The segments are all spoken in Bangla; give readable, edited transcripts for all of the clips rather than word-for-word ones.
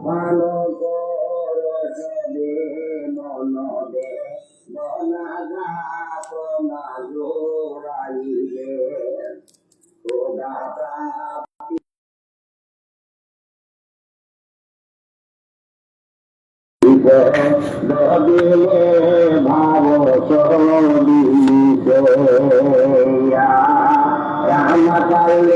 ভালো করবে মনবে বনাঘাত না জোড়াইবে খোদা দিলে ভাব সদিলে রামকালে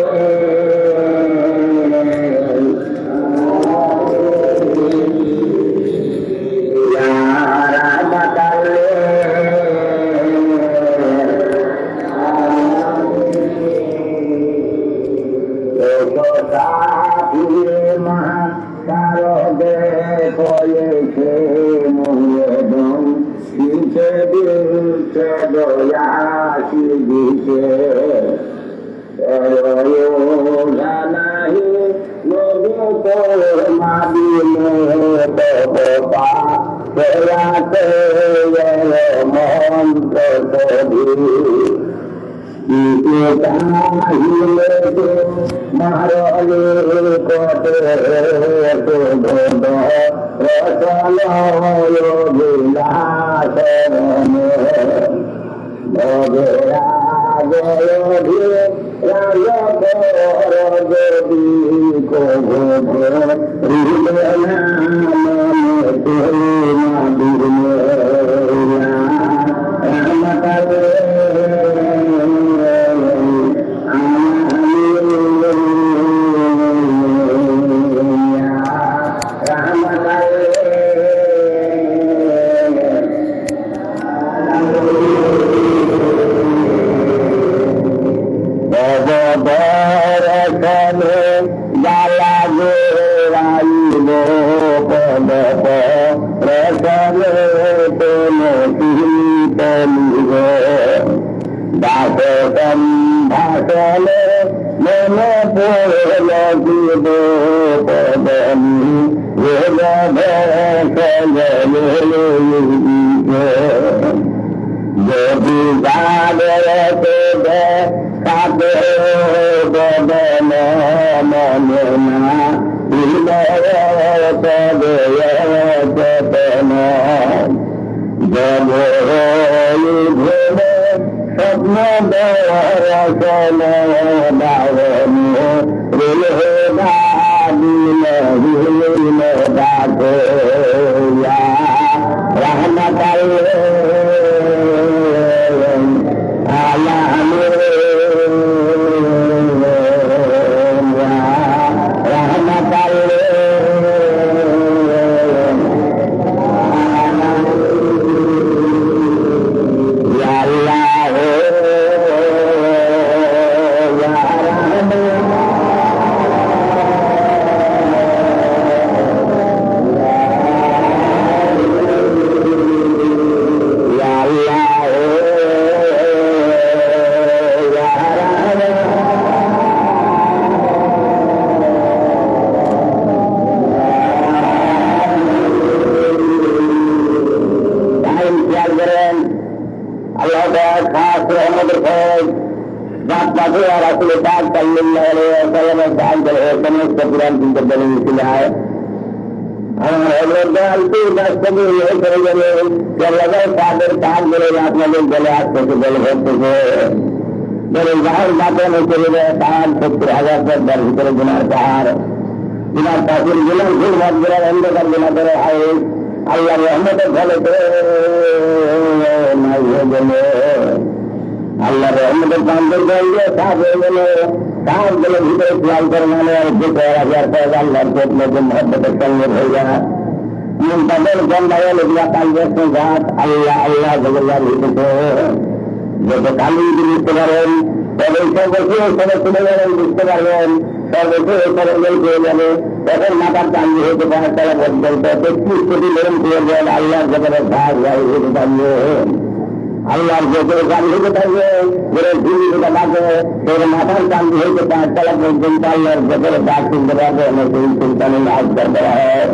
আল্লাহর যতরে গান হইতে থাকবে যেটা ঝুলিটা ডাকে তোর মাথার কান্দি হইতে 5 তলা পর্যন্ত আল্লাহর যতরে ডাক শুনতে পারবে সেই সুলতানের আজগার করা হয়।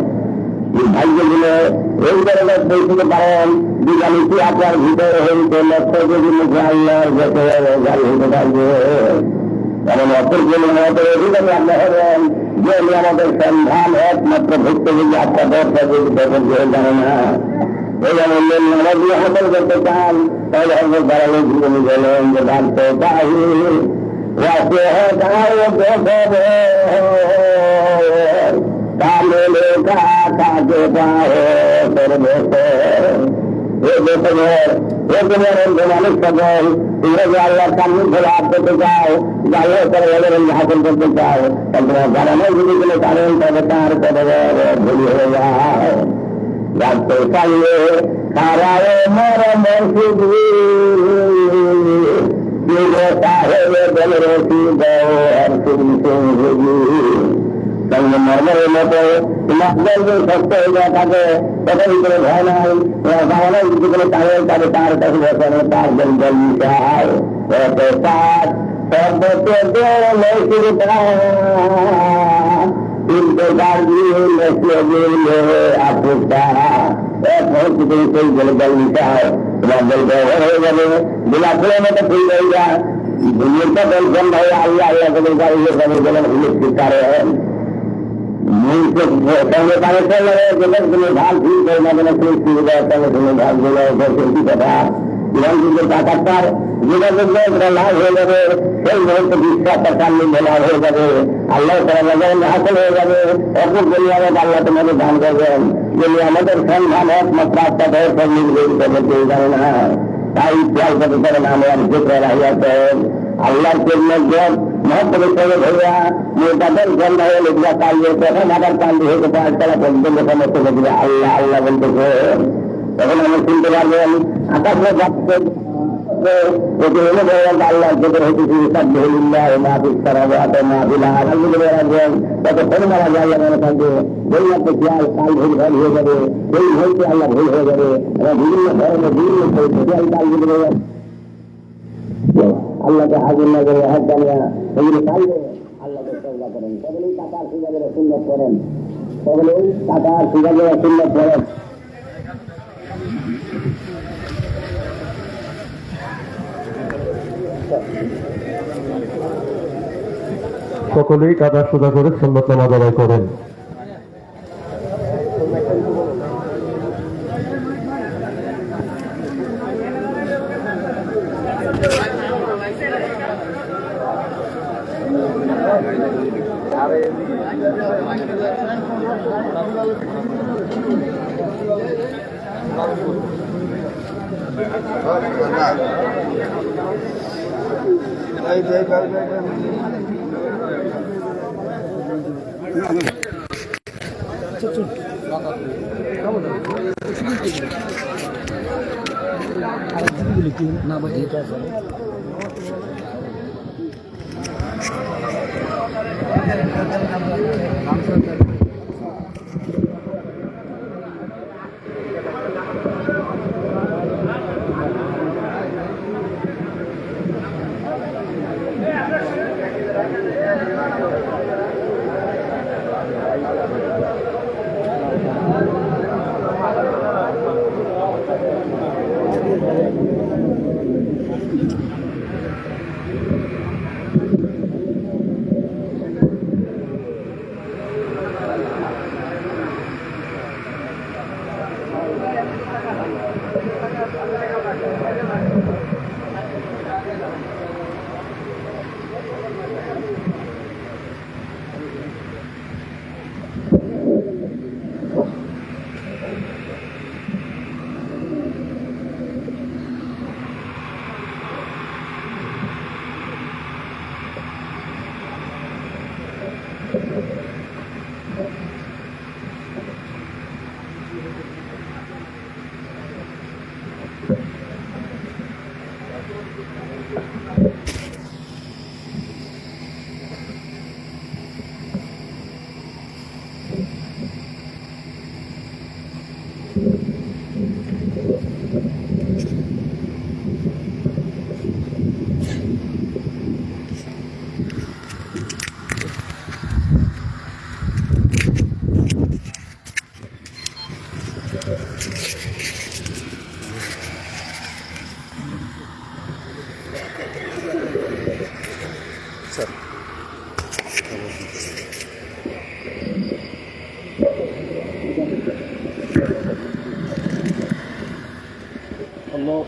ভাগ্যগুলো এই ধরনের পৌঁছতে পারেন বিজ্ঞানীটি আপনার ভিতরে হইতে লক্ষ্য যদি মুখে আল্লাহর যতরে গান হইতে থাকবে কারণ অপর জন্য অধিকারী আপনি হবেন যে নিয়ামতের সন্ধান একমাত্র ভুক্তভোগী আপনার জানে না। এই যেমন নিয়ামত দিয়ে হাসল করতে চান তাহলে হজরত দাঁড়ালে জীবনী গেলেন যে জানতে পাহি কালে কাকে পাহে মানুষ সকল তোমরা যে আল্লাহর সামনে ধরে হাত করতে চাও, আল্লাহ হাসিল করতে চাও, তোমরা জানানো যদি কোনো কারণ তবে তার কবে ভুল হয়ে যায়। রাখতে চাইলে খারায় মরম মর্মের মতো তোমাদের যে শক্ত হয়ে যায় থাকে তত ভিতরে ভয় নাই, ভাবনা যদি কোনো কারণ তাদের তার কাছে বসানো তার জল মিশায় ইন্তজার দিয়ে লেখিয়ে দিলে আপুটা এখন সেই জল জল মিশায় তোমার জল ব্যবহার হয়ে যাবে, গোলাপ ফুলের মতো ফুল হয়ে যায়। দুনিয়াটা বলছেন ভাই আল্লাহ আল্লাহ করে গাড়িয়ে যাবে বলেন ইলেকট্রিক কারেন্ট সঙ্গে কানেকশন লাগে যেটা তুমি ভাগ ঠিক করে না কেন সেই সুবিধার সঙ্গে তুমি ভাগ দিলে সেই কথা ইরান কিন্তু টাকাটার যেটা দেখবে সেটা লাভ হয়ে যাবে, সেই মুহূর্তে বিশ্বাসটা সামনে লাভ হয়ে যাবে, আল্লাহ হাসল হয়ে যাবে। অপর দুনিয়ামত আল্লাহ তোমাকে দান করবেন, যদি আমাদের সন্ধান একমাত্র আত্মা দেয় সব নির্দেশিত করতে জানে না। তাই খেয়াল করতে পারেন আমার যেটা রাহিয়াছেন আল্লাহর জন্য মহত্বের সঙ্গে ধরিয়া তাদের জন্য লিখা কালিয়ে প্রথম আবার কান্দি হতে পারে তারা পর্যন্ত সমস্ত দেখবে আল্লাহ আল্লাহ বলতেছে। তখন আমি শুনতে পারবেন আকাশে যাচ্ছে আল্লাহ যেতে হইতেছি ততক্ষণ মারা যায় আল্লাহ মনে থাকবে বললাতে খেয়াল কাল ভুল ভাল হয়ে যাবে, সেই হইতে আল্লাহ ভুল হয়ে যাবে, বিভিন্ন ধরনের বিভিন্ন কাল ভুল হয়ে যাবে। আল্লাহকে হাজির না করে হাত জানিয়া এগুলো চাইলে আল্লাহকে চেষ্টা করেন, সকলেই টাকার সুযোগের সুন্দর করেন, সকলেই টাকার সুযোগের সুন্দর করেন। সকলেই কাদা সোজা করে সুন্নত নামাজ আদায় করেন। না ভাই স্যার الله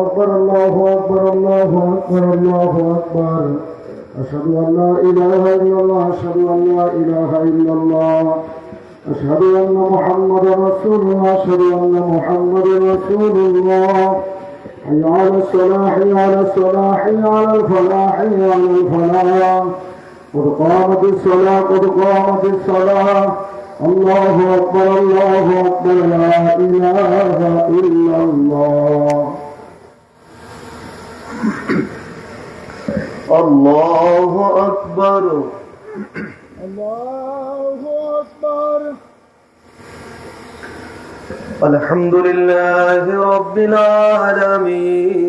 أكبر الله أكبر الله أكبر الله أكبر أشهد أن لا إله إلا الله أشهد أن لا إله إلا الله أشهد أن محمدا رسول الله أشهد أن محمدا رسول الله حي على الصلاة حي على الصلاة حي على الفلاح حي على الفلاح قد قامت الصلاة قد قامت الصلاة الله أكبر لا إله إلا الله الله أكبر الله أكبر. الحمد لله رب العالمين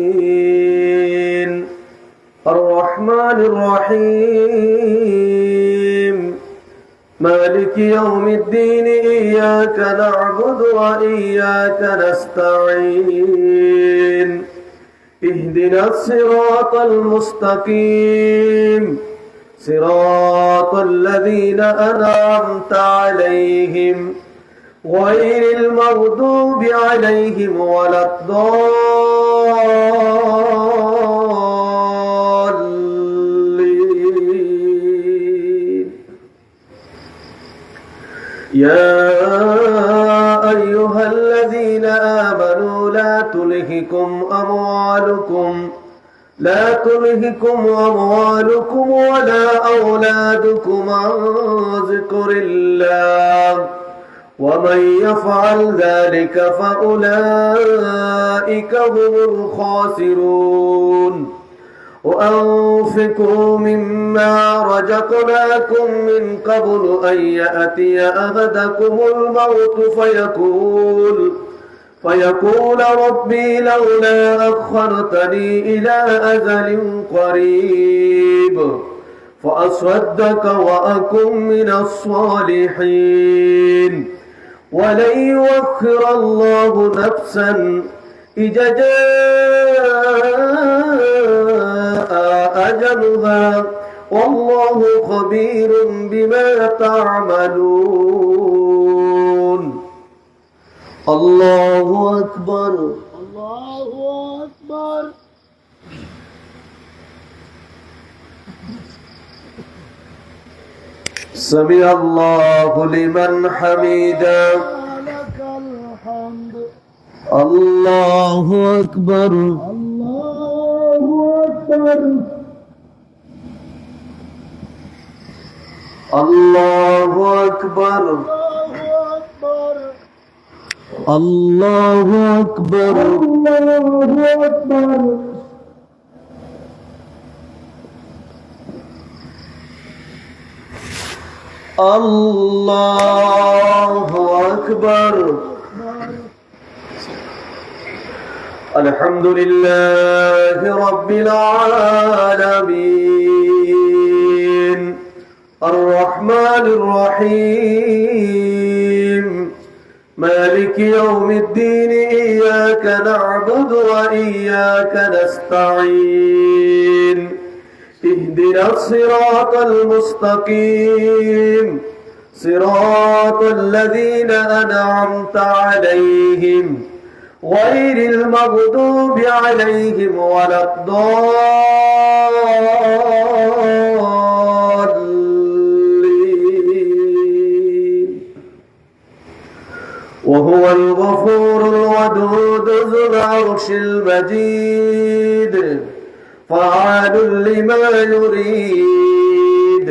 الرحمن الرحيم مالك يوم الدين إياك نعبد وإياك نستعين اهدنا الصراط المستقيم صراط الذين أنعمت عليهم غير المغضوب عليهم ولا الضالين. يا أيها الذين آمنوا لا تلهكم أموالكم ولا أولادكم عن ذكر الله ومن يفعل ذلك فأولئك هم الخاسرون. وأنفقوا مما رزقناكم من قبل أن يأتي أحدكم الموت فيقول ربي لولا أخرتني إلى أجل قريب فأصدق وأكن من الصالحين ولن يؤخر الله نفسا إذا جاء أجلها والله خبير بما تعملون. الله أكبر الله أكبر. سمع الله لمن حمده لك الحمد. الله أكبر الله أكبر. الله أكبر الله الله أكبر. أكبر الله أكبر. الله أكبر. الحمد لله رب العالمين الرحمن الرحيم مالك يوم الدين إياك نعبد وإياك نستعين اهدنا الصراط المستقيم صراط الذين أنعمت عليهم غير المغضوب عليهم ولا الضالين. وهو الغفور الودود ذو العرش المجيد فعال لما يريد.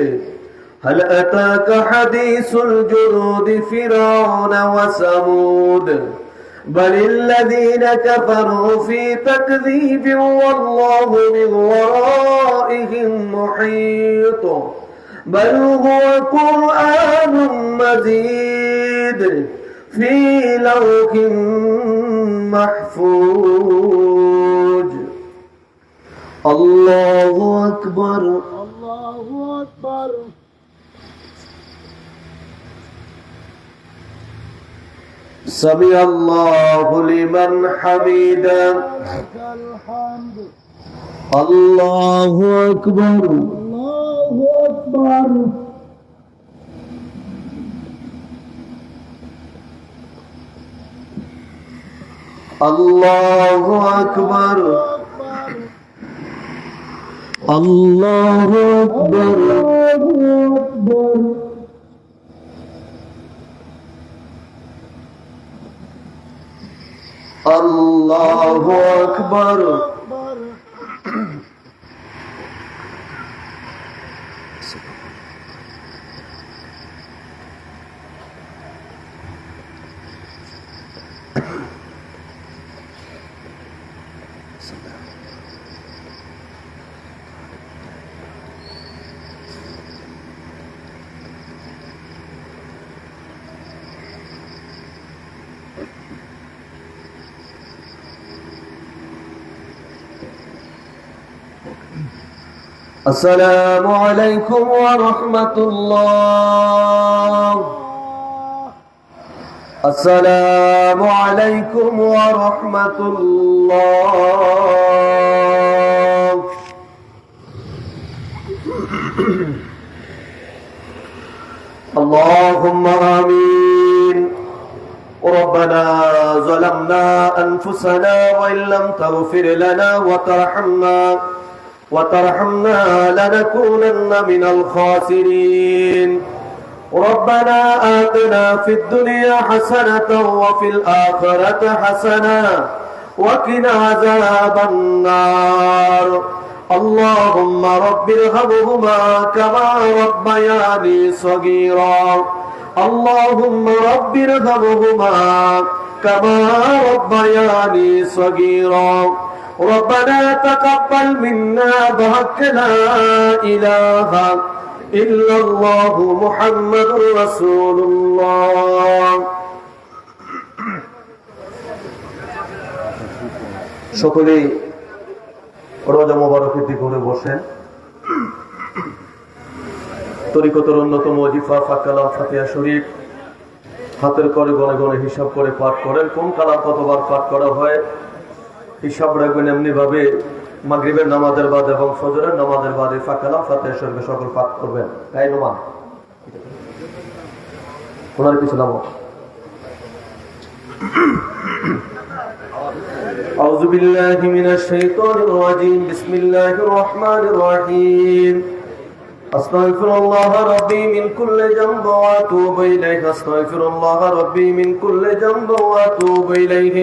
هل أتاك حديث الجنود فرعون وثمود بل الذين كفروا في تكذيب والله من ورائهم محيط بل هو قرآن مجيد في لوح محفوظ. الله أكبر الله أكبر. سمع الله لمن حمده لك الحمد. الله أكبر الله أكبر. আল্লাহু আকবার আল্লাহু আকবার আল্লাহু আকবার السلام عليكم ورحمة الله السلام عليكم ورحمة الله اللهم آمين ربنا ظلمنا أنفسنا وإن لم تغفر لنا وترحمنا لنكونن من الخاسرين ربنا آتنا في الدنيا حسنة وفي الآخرة حسنة وقنا عذاب النار اللهم رب ارحمهما كما ربياني صغيرا اللهم رب ارحمهما كما ربياني صغيرا ربنا تقبل منا بحق لا إله إلا الله محمد رسول الله সকলেই রোজা মোবারকের দিকে করে বসেন তরিকতের অন্যতম ওজিফা কালাম ফাতিহা শরীফ হাতের করে গনে গনে হিসাব করে পাঠ করেন কোন কালাম কতবার পাঠ করা হয় হিসাব রাখবেন এমনি ভাবে মাগরিবের নামাজের বাদ এবং ফজরের নামাজের বাদে কালাম ফাতিহা শরীফ সকল পাঠ করবেন তাই নোমান ওনার কিছু নাম أعوذ بالله من الشيطان الرجيم بسم الله الرحمن الرحيم أستغفر الله ربي من كل ذنب وأتوب إليه أستغفر الله ربي من كل ذنب وأتوب إليه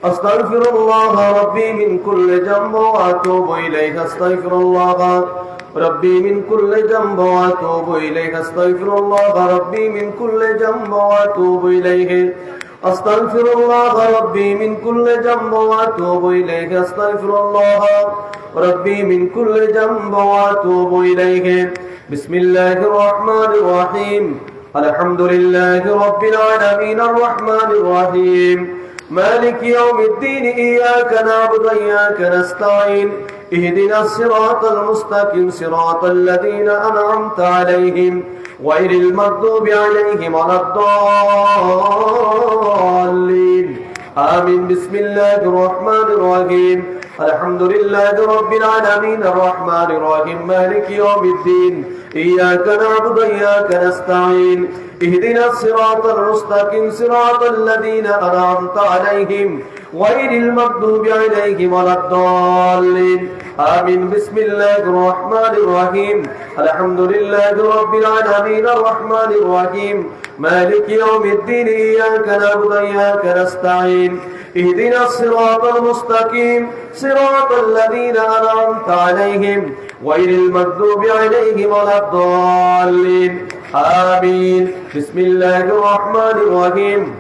أستغفر الله ربي من كل ذنب وأتوب إليه أستغفر الله ربي من كل ذنب وأتوب إليه أستغفر الله ربي من كل ذنب وأتوب إليه أستغفر الله ربي من كل ذنب وأتوب إليه أستغفر الله ربي من كل ذنب وأتوب إليه بسم الله الرحمن الرحيم الحمد لله رب العالمين الرحمن الرحيم مالك يوم الدين إياك نعبد وإياك نستعين اهدنا الصراط المستقيم صراط الذين أنعمت عليهم غير المغضوب عليهم ولا الضالين آمين بسم الله الرحمن الرحيم الحمد لله رب العالمين الرحمن الرحيم مالك يوم الدين إياك نعبد وإياك نستعين اهدنا الصراط المستقيم صراط الذين أنعمت عليهم غير المغضوب عليهم ولا الضالين آمين بسم الله الرحمن الرحيم الحمد لله رب العالمين الرحمن الرحيم مالك يوم الدين إياك نعبد وإياك نستعين اهدنا الصراط المستقيم صراط الذين أنعمت عليهم غير المغضوب عليهم ولا الضالين آمين بسم الله الرحمن الرحيم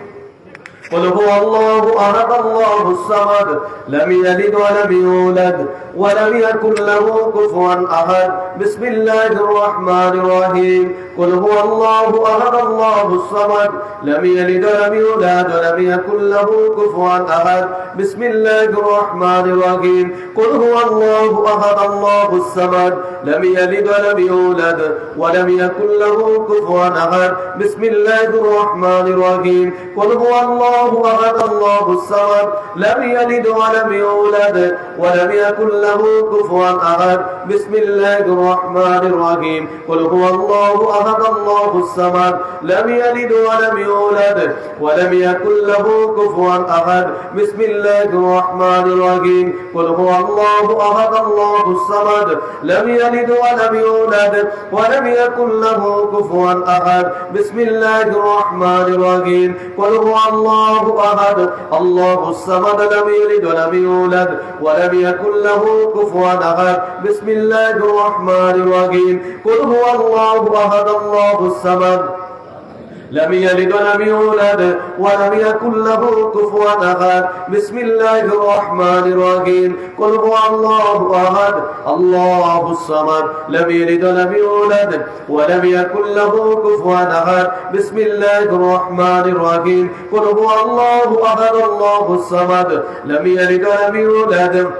قل هو الله أحد الله الصمد لم يلد ولم يولد ولم يكن له كفوا أحد بسم الله الرحمن الرحيم قل هو الله أحد الله الصمد لم يلد ولم يولد ولم يكن له كفوا أحد بسم الله الرحمن الرحيم قل هو الله أحد الله الصمد لم يلد ولم يولد ولم يكن له كفوا أحد بسم الله الرحمن الرحيم قل هو الله الله أحد الله الصمد لم يلد ولم يولد ولم يكن له كفوا أحد بسم الله الرحمن الرحيم قل هو الله أحد الله الصمد لم يلد ولم يولد ولم يكن له كفوا أحد بسم الله الرحمن الرحيم قل هو الله أحد الله الصمد لم يلد ولم يولد ولم يكن له كفوا أحد بسم الله الرحمن الرحيم قل هو الله أحد الله الصمد لم يلد ولم يولد ولم يكن له كفوا أحد بسم الله الرحمن الرحيم قل هو الله أحد الله الصمد لم يلد ولم يولد ولم يكن له كفوا أحد بسم الله الرحمن الرحيم قل هو الله أحد الله الصمد لم يلد ولم يولد ولم يكن له كفوا أحد بسم الله الرحمن الرحيم قل هو الله أحد الله الصمد لم يلد ولم يولد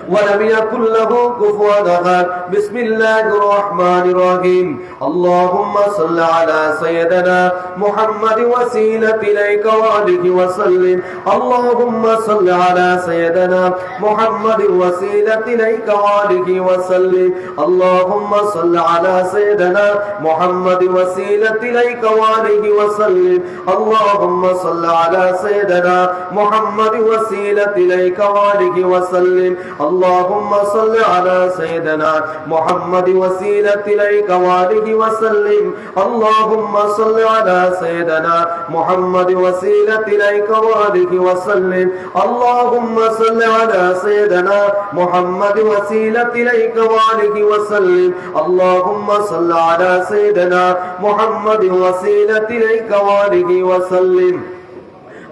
ولم يكن له كفوا أحد بسم الله الرحمن الرحيم اللهم صل على سيدنا محمد وسيلة إليك وآله وسلم اللهم صل على سيدنا محمد وسيلة إليك وآله وسلم اللهم صل على سيدنا محمد وسيلة إليك وآله وسلم اللهم صل على سيدنا محمد وسيلة إليك وآله وسلم اللهم صل على سيدنا محمد وسيلة إليك وآله وسلم اللهم صل على سيدنا محمد وسيلة إليك وآله وسلم اللهم صل على سيدنا محمد وسيلة إليك وآله وسلم اللهم صل على سيدنا محمد وسيلة إليك وآله وسلم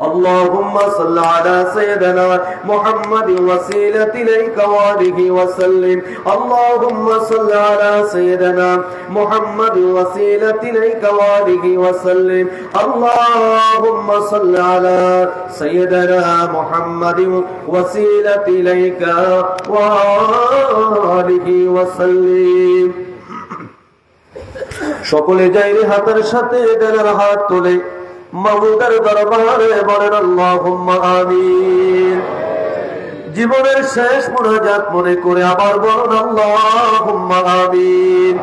اللهم صل على سيدنا محمد وسيلة إليك وآله وسلم اللهم صل على سيدنا محمد وسيلة إليك وآله وسلم اللهم صل على سيدنا محمد وسيلة إليك وآله وسلم সকলে যাইরে হাতের সাথে গলার হাত তুলে মাবুদের দরবারে বলেন আল্লাহুম্মা আমিন। জীবনের শেষ মুনাজাত মনে করে আবার বলেন আল্লাহুম্মা আমিন।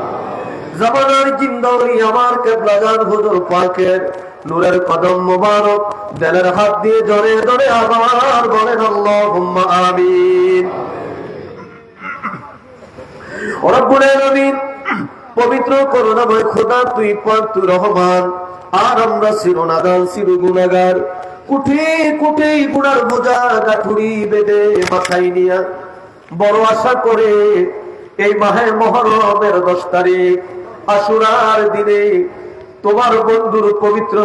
জামানার জিন্দাওলি আমার কিবলাদান হুজুর পাকের নূরের কদম মোবারক দিলের হাত দিয়ে জড়ে ধরে আবার বলেন আল্লাহুম্মা আমিন। রব্বুল আলামিন পবিত্র করুণাময় খোদা তুই পাক তুই রহমান আর আমরা চিরনাদান চির গুনাহগার কোটি কোটি গুনার বোঝা গাঠুরি বেঁধে মাথায় নিয়া বড় আশা করে এই মাহে মুহররমের 10 তারিখ আশুরার দিনে তোমার বন্ধুর পবিত্র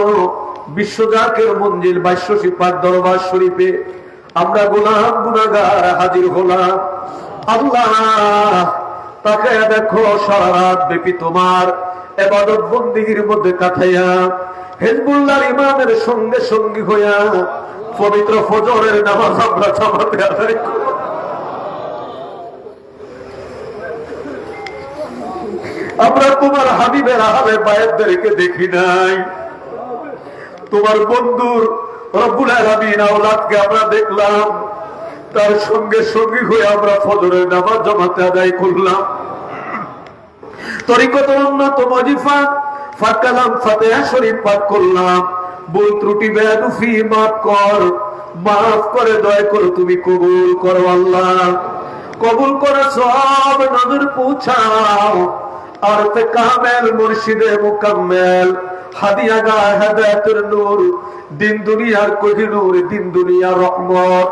বিশ্বজাকের মঞ্জিল বাইশ্বসী পাক দরবার শরীফে আমরা গুনাহগার হাজির হলাম। আল্লাহ তাকে দেখো সারা রাত ব্যাপী তোমার ইবাদত বন্দেগীর মধ্যে কাটাইয়া হিজবুল্লাহর ইমামের সঙ্গে সঙ্গী হইয়া পবিত্র ফজরের নামাজ আমরা জামাতে আদায় করি। আমরা তোমার হাবিবের আহলে বায়াতদেরকে দেখি নাই, তোমার বন্ধুর রব্বুল আলামিন আওলাদকে আমরা দেখলাম, তার সঙ্গে সঙ্গী হয়ে আমরা ফজরের নামাজ জামাতে আদায় করলাম। তরিকত উন্নত ওয়াজিফা ফাকালাম ফাতিহা শরীফ পাঠ করলাম। ভুল ত্রুটি বেয়াদুফি মাফ করে দয়া করে তুমি কবুল করো আল্লাহ। কবুল করে সব নজর পৌঁছাও আর তে কামেল মুর্শিদে মুকাম্মেল হাদিয়াগা হেদায়েতের নূর দিন দুনিয়ার কোহিনূর দিন দুনিয়ার রহমত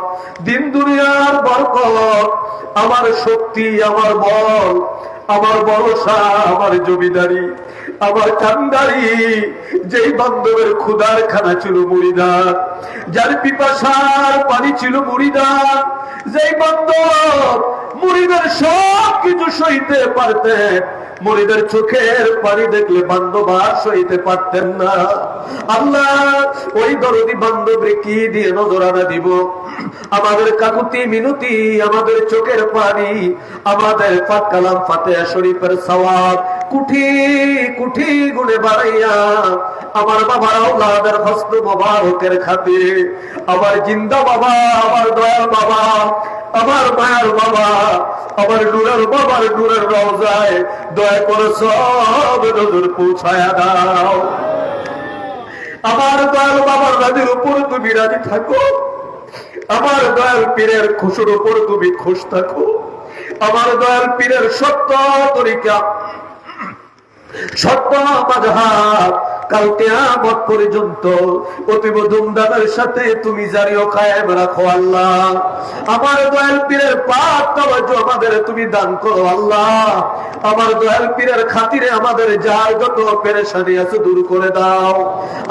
দিন দুনিয়ার বরকত আমার শক্তি আমার বল আমার ভরসা আমার জমিদারি আমার কান্দারি যেই বান্ধবের ক্ষুধার খানা ছিল মুড়িদার, যার পিপাসার পানি ছিল মুড়িদার, যেই বান্ধব মুড়িদের সব কিছু সইতে পারতেন, মুড়িদের চোখের পানি দেখলে বান্ধব আর সইতে পারতেন না। আল্লাহ ওই দরদি বান্ধবরে কি দিয়ে নজরানা দিব? আমাদের কাকুতি মিনতি, আমাদের চোখের পানি, আমাদের পাক কালাম ফাতিহা শরীফের সওয়াব কুঠি কুঠি গুণে বাড়াইয়া আমার বাবার আওলাদের হস্ত মোবারকের খাতিরে, আমার জিন্দা বাবা, আমার দয়াল বাবা, আমার মায়ের বাবা, আমার নূরের বাবার নূরের রওজায় দয়া করে সব নজর পৌঁছায়া দাও। আমার দয়াল বাবার রাজির উপর তুমি রাজি থাকো, আমার দয়াল পীরের খুশির উপর তুমি খুশ থাকো, আমার দয়াল পীরের সত্য তরিকা, সত্য মাযহাব কাল কিয়ামত পর্যন্ত অতীব ধুমধামের সাথে তুমি জারি ও কায়েম রাখো আল্লাহ। আমার দয়াল পীরের পাক তাওয়াজ্জুহ আমাদের তুমি দান করো আল্লাহ। আমার দয়াল পীরের খাতিরে আমাদের যার যত পেরেশানি আছে দূর করে দাও।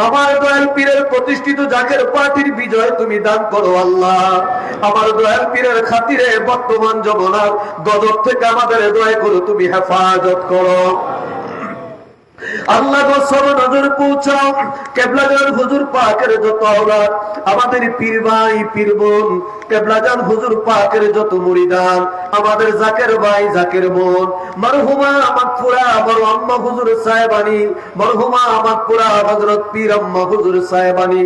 আমার দয়াল পীরের প্রতিষ্ঠিত জাকের পার্টির বিজয় তুমি দান করো আল্লাহ। আমার দয়াল পীরের খাতিরে বর্তমান যমনার গজব থেকে আমাদের দয়া করো তুমি হেফাজত করো আল্লাহ গো। সব নজর পৌঁছাও কেবলাজান হুজুর পাকের যত আওলাদ, আমাদের পীর ভাই পীর বোন, কেবলাজান হুজুর পাকের যত মুরিদান, আমাদের জাকের ভাই জাকের বোন, মরহুমা মাগফুরা বড় আম্মা হুজুর সাহেবানী, মরহুমা মাগফুরা হযরত পীর আম্মা হুজুর সাহেবানী,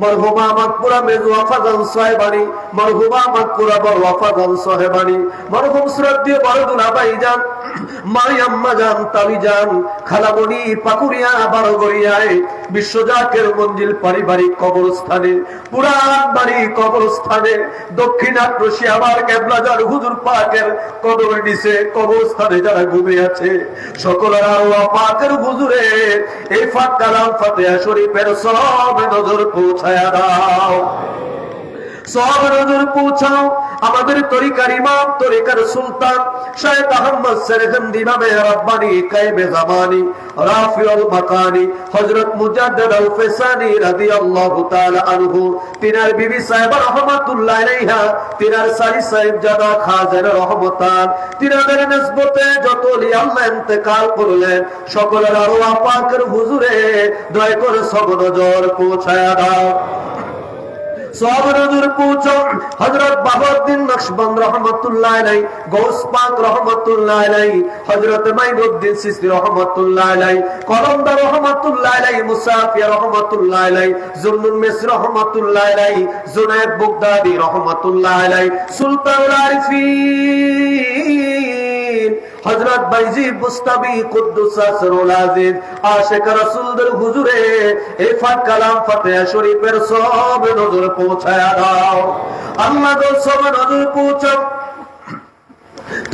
মরহুমা মাগফুরা মেজু আফাজান সাহেবানী, মরহুমা মাগফুরা বড় আফাজান সাহেবানী, মরহুম শ্রদ্ধেয় বড়দুলা ভাইজান, মাই আম্মা জান তালি জান, খালামণি পাকুরিয়া বারোগড়িয়ায়, বিশ্বজাকের মঞ্জিল পারিবারিক কবরস্থানে, পুরান বাড়ি কবরস্থানে, দক্ষিণ আক্রোশী আমার কেবলাজান হুজুর পাকের কবর নিচে কবরস্থানে যারা ঘুমিয়ে আছে, সকলের আল্লাহ পাকের হুজুরে এই ফাত কালাম ফাতিহা শরীফের সব নজর পৌঁছায়া দাও, সব নজর পৌঁছাও। আমাদের তরিকার ইমাম, তরিকার সুলতান শাইখ আহমদ সেরহিন্দি ইমামে রাব্বানি কায়েমে জামানি রাফিউল মাকানি হযরত মুজাদ্দিদ আল ফিসানি রাদিয়াল্লাহু তাআলা আনহু, তিনার বিবি সাহেবা রাহমাতুল্লাহ আলাইহা, তিনার সারি সাহেব জাদা খাজের রহমতান, তিনাদের নিসবতে যত ওলি আল্লাহ ইন্তেকাল করলেন, সকলের আল্লাহ পাকের হুজুরে দয়া করে সব নজর পৌঁছায়া দাও, সব নজর পৌঁছো। হযরত বাহাউদ্দিন নকশবন্দ রহমাতুল্লাহ আলাইহি, গৌস পাক রহমাতুল্লাহ আলাইহি, হযরত মাইনুদ্দিন সিসি রহমাতুল্লাহ আলাইহি, কলমদার রহমাতুল্লাহ আলাইহি, মুসাফিয়া রহমাতুল্লাহ আলাইহি, জুন্নুন মিসর রহমাতুল্লাহ আলাইহি, জুনায়েদ বাগদাদি রহমাতুল্লাহ আলাইহি, সুলতানুল আরিফিন হযরত বাইজি বুস্তামি কুদ্দুস আসরুল আজিজ, আশিক রাসূলদের হুজুরে এই ফাত কালাম ফাতিহা শরীফের সব নজর পৌঁছায়া দাও আল্লাহ গো, সব নজর পৌঁছাও।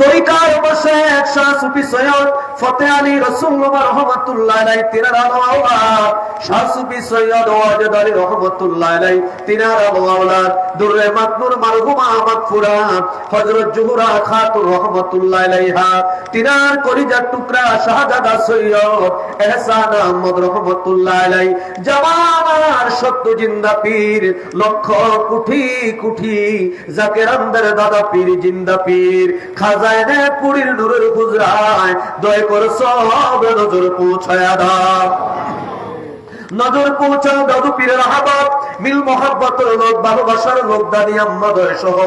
তরিকার বসে শাহ সুফি সৈয়দ ফতেহ আলী রাসূলুল্লাহ রহমাতুল্লাহ আলাইহি, তিনার আওলাদ শাহ সুফি সৈয়দ ওয়াজেদ আলী রহমাতুল্লাহ আলাইহি, তিনার আওলাদ দুররে মাকনুর মারহুমা মাগফুরা হযরত জুহরা খাতুন রহমাতুল্লাহ আলাইহা, তিনার কলিজার টুকরা শাহজাদা সৈয়দ এহসান আহমদ রহমাতুল্লাহ আলাইহি, জামানার সত্য জিন্দা পীর, লক্ষ কোটি কোটি জাকেরানদের দাদা পীর জিন্দা পীর খাজানে পুরীর নূরের হুজরায় দয়া করে সব নজর পৌঁছায়া দাও, নজর পৌঁছাও। দাদু পীরের আহবাব মিল মোহাব্বতের লোক, ভালোবাসার লোক, দানি আম্মাদের সহ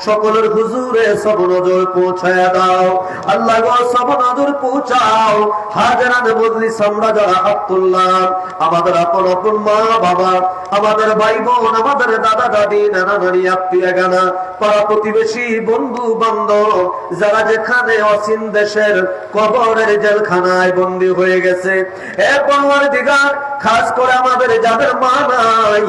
সকলের হুজুরে সব নজর পৌঁছায়া দাও আল্লাহ গো, সব নজর পৌঁছাও। হাজারানে মজলিস আমরা যারা আব্দুল্লাহ, আমাদের আপন আপন মা বাবা, আমাদের ভাই বোন, আমাদের দাদা দাদি, নানা নানি, আত্মীয় গানা, পাড়া প্রতিবেশী, বন্ধু বান্ধব, যারা যেখানে অসীম দেশের কবরের জেলখানায় বন্দী হয়ে গেছে, এ পরওয়ারদিগার খাস করে আমাদের যাদের মা নাই,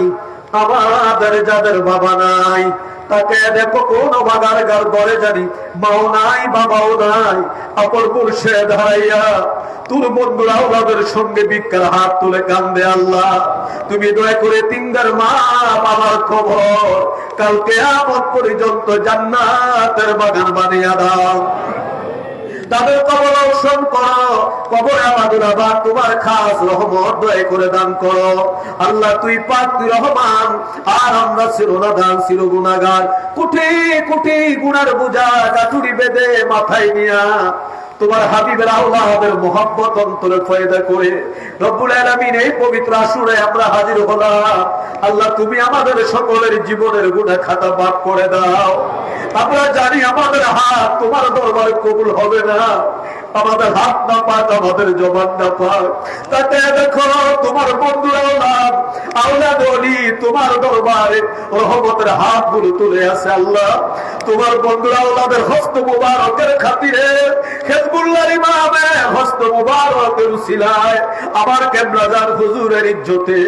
আমাদের যাদের বাবা নাই, তাকে দেখো কোন বাগার গার ঘরে জানি মাও নাই বাবাও নাই, আপন মুর্শিদ হারাইয়া তোর বন্ধুরা ওদের সঙ্গে ভিক্ষার হাত তুলে কান্দে আল্লাহ, তুমি দয়া করে তিনদার মা বাবার খবর কাল কিয়ামত পর্যন্ত জান্নাতের বাগান বানিয়ে দাও, তাদের কবর রওশন করো, কবর আমাদের আবার তোমার খাস রহমত দয়া করে দান করো আল্লাহ, তুই পাক, তুই রহমান, আর আমরা চিরনাদান চির গুনাহগার, কোটি কোটি গুনার বোঝা গাঁটুরি বেঁধে মাথায় নিয়া তোমার হাবিবের আওলাদের মোহাব্বত অন্তরে ফয়দা করে রব্বুল আলামিন এই পবিত্র আসরে আমরা হাজির হলাম আল্লাহ, তুমি আমাদের সকলের জীবনের গুনাহ খাতা মাফ করে দাও। আমরা জানি আমাদের হাত তোমার দরবারে কবুল হবে না, আমাদের হাত না পাক, আমাদের জবান না পাক। তাতে দেখো তোমার বন্ধুরা আওলাদ ওলি তোমার দরবারে রহমতের হাতগুলো তুলে আছে আল্লাহ। তোমার বন্ধুরা আওলাদের হস্ত মুবারকের খাতিরে হিজবুল্লাহর ইমামের হস্ত মুবারকের উসিলায় আমার কেবলাজান হুজুরের ইজ্জতে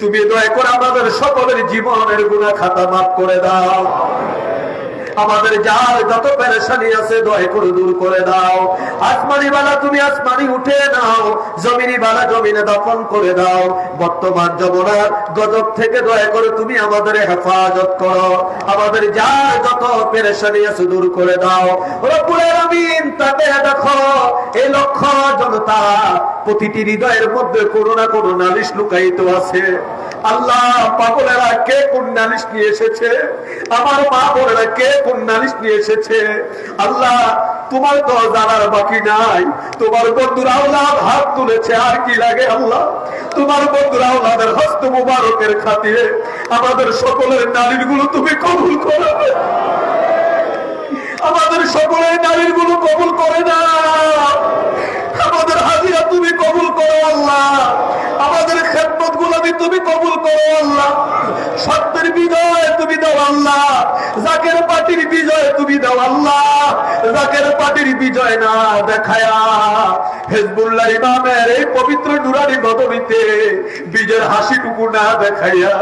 তুমি দয়া করে আমাদের সকলের জীবনের গুনাহ খাতা মাফ করে দাও। আমাদের যার যত পেরেশানি আছে দয়া করে দূর করে দাও। আসমানি বালা তুমি আসমানি উঠে নাও, জমিনি বালা জমিনে দাফন করে দাও। বর্তমান যমুনার গজব থেকে দয়া করে তুমি আমাদের হেফাজত করো। আমাদের যার যত পেরেশানি আছে দূর করে দাও রব্বুল আলামিন। তাতে দেখো এই লক্ষ জনতা প্রতিটি হৃদয়ের মধ্যে কোনো না কোনো নালিশ লুকায়িত আছে আল্লাহ। পাগলেরা কে কোন নালিশ নিয়ে এসেছে, আমার মা বোনেরা কে কোন নালিশ নিয়ে এসেছে আল্লাহ তোমার তো জানার বাকি নাই। তোমার বন্ধুরা আওলাদ হাত তুলেছে, আর কি লাগে আল্লাহ। তোমার বন্ধুরা আওলাদের হস্ত মুবারকের খাতিরে আমাদের সকলের নালিশ গুলো তুমি কবুল করো। আমাদের সকলের নালিশ গুলো কবুল করে না। আমাদের হাজিরা তুমি কবুল করো আল্লাহ। আমাদের খেদমত গুলামি তুমি কবুল করো আল্লাহ। সত্যের বিজয় তুমি দাও আল্লাহ। জাকের পার্টির বিজয় তুমি দাও আল্লাহ। জাকের পার্টির বিজয় না দেখায়া হিজবুল্লাহ ইমামের এই পবিত্র নুরানি বদনিতে বিজয়ের হাসিটুকু না দেখাইয়া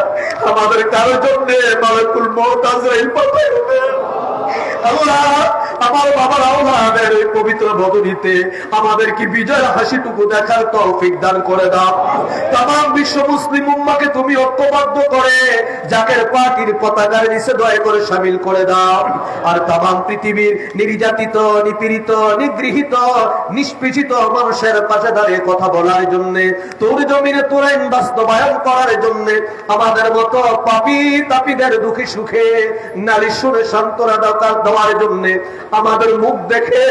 আমাদের কারোর জন্য মালাকুল মউত আজরাইল পাঠাইবে আল্লাহ। আমার বাবার আওলাদের এই পবিত্র বদনিতে আমাদের কি বিজয়ের হাসিটুকু দেখার তৌফিক দান করে দাও। তামাম বিশ্ব মুসলিম উম্মাহকে তুমি ঐক্যবদ্ধ করে জাকের পার্টির পতাকার নিচে দয়া করে শামিল করে দাও। আর তামাম পৃথিবীর নির্যাতিত, নিপীড়িত, নিগৃহীত, নিষ্পেষিত মানুষের পাশে দাঁড়িয়ে কথা বলার জন্য, তোর জমিনে তোর আইন বাস্তবায়ন করার জন্য, আমাদের মতো পাপী তাপীদের দুঃখী সুখে নালিশ শুনে সান্ত্বনা দেওয়ার জন্য, আমাদের মুখ দেখে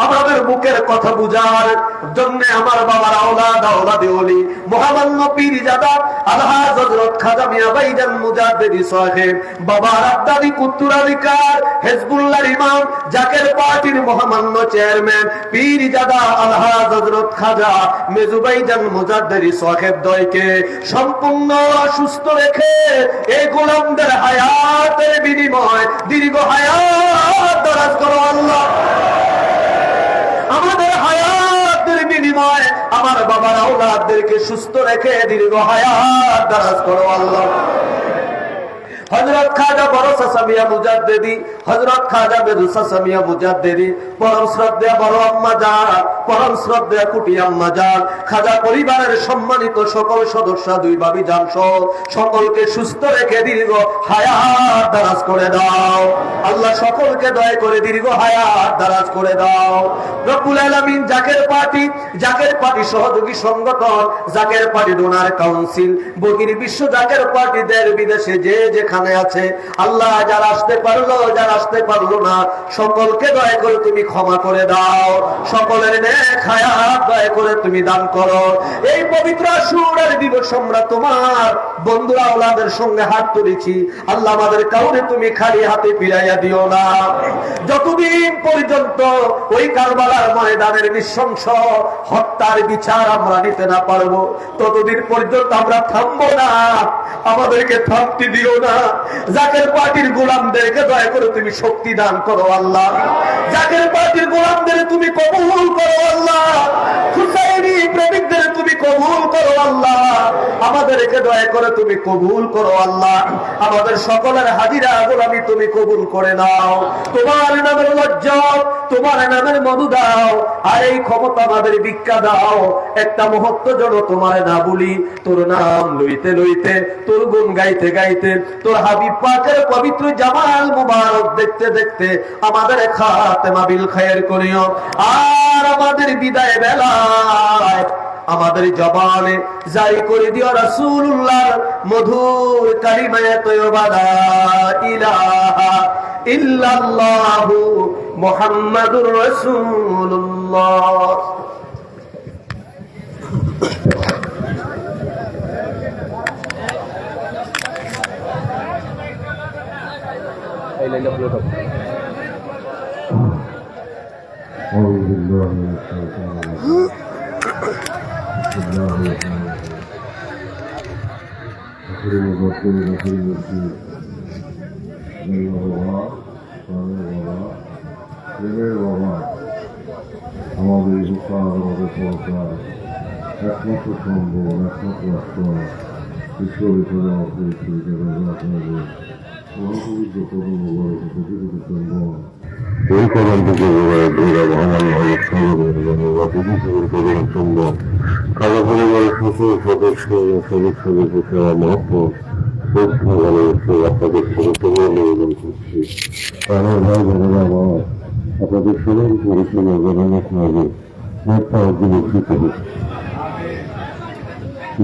আমাদের মুখের কথা বুঝার জন্য আমার বাবার আওলাদ আওলাদে ওলি মহামান্য পীরজাদা আলহাজ হযরত খাজা মিয়া ভাইজান মুজাদ্দিদি সাহেব, বাবার আব্দাদি উত্তরাধিকার হিজবুল্লাহর ইমাম জাকের পার্টির মহামান্য চেয়ারম্যান পীরজাদা আলহাজ হযরত খাজা মেজু ভাইজান মুজাদ্দিদি সাহেব দয়কে সম্পূর্ণ সুস্থ রেখে এই গোলামদের হায়াতের বিনিময় দীর্ঘ হায়াত দারাজ করো আল্লাহ। আমাদের হায়াতের বিনিময়ে আমার বাবার আওলাদদেরকে সুস্থ রেখে দীর্ঘ হায়াত দারাজ করো আল্লাহ। হযরত খাজা বড় চাচা মিয়া মুজাদ্দিদি, হযরত খাজা মেজু চাচা মিয়া মুজাদ্দিদি, পরম শ্রদ্ধেয় বড় আম্মা জান, পরম শ্রদ্ধেয় কুটি আম্মা জান, খাজা পরিবারের সম্মানিত সকল সদস্য, দুই ভাবি জান সহ সকলকে সুস্থ রেখে দীর্ঘ হায়াত দারাজ করে দাও আল্লাহ। সকলকে দয়া করে দীর্ঘ হায়াত দারাজ করে দাও রব্বুল আলামিন। জাকের পার্টি সহযোগী সংগঠন, জাকের পার্টি ডোনার কাউন্সিল, বগির বিশ্ব জাকের পার্টি দেশ বিদেশে যে যেখানে আছে আল্লাহ, যারা আসতে পারলো যারা আসতে পারলো না সকলকে দয়া করে তুমি ক্ষমা করে দাও। সকলের নেক হায়াত দয়া করে তুমি দান করো। এই পবিত্র আশুরার দিবস আমরা তোমার বন্ধুরা আওলাদের সঙ্গে হাত তুলেছি আল্লাহ, আমাদের কাউরে তুমি খালি হাতে ফিরাইয়া দিও না। যতদিন পর্যন্ত ওই কারবালার ময়দানের নৃশংস হত্যার বিচার আমরা নিতে না পারবো ততদিন পর্যন্ত আমরা থামবো না। আমাদেরকে থামতে দিও না। জাকের পার্টির গোলামদেরকে দয়া করে তুমি শক্তি দান করো আল্লাহ। জাকের পার্টির গোলামদের তুমি কবুল করো আল্লাহ। হুসাইনি প্রেমিকদের তুমি কবুল করো আল্লাহ। আমাদেরকে দয়া করে তুমি কবুল করো আল্লাহ। আমাদের সকলের হাজিরা গোলামি তুমি কবুল করে নাও। তোমার নামের লজ্জত, তোমার নামের মধু দাও, আর এই ক্ষমতা আমাদের ভিক্ষা দাও। একটা মুহূর্ত যেন তোমার না বলি, তোর নাম লইতে লইতে, তোর গুণ গাইতে গাইতে, তোর হাবিব পাকের পবিত্র জামাল মুবারক দেখতে দেখতে আমাদের খাতেমা বিল খায়ের করিও। আর আমাদের বিদায় বেলায় আমাদের জবানে জারি করে দিও রাসূলুল্লাহর মধুর কালিমায়ে তয়্যবা লা ইলাহা ইল্লাল্লাহু মুহাম্মাদুর রাসূলুল্লাহ। أعوذ بالله الشيطان الرجيم بسم الله الرحمن الرحيم أخرج الرسول أخرج الدين من الله صالح الله প্রেমের বাবা আমাদের উপকার আমাদের সরকার একমাত্র সম্ভব একমাত্র রাষ্ট্র ঈশ্বর হিসেবে আমাদের এই কারণ থেকে মহামারী অবস্থান সম্ভব কাজা পরিবারের সকল সদস্য এবং সদস্যদের প্রতি আমার মহব্বত শ্রদ্ধা ভালোবাসা আপনাদের সদস্যদের নিবেদন করছি কারণ ভাই বোনেরা আমার আপনাদের সবাই পরিচালনা জানানোর মাঝে একটা অর্জন উচিত হবে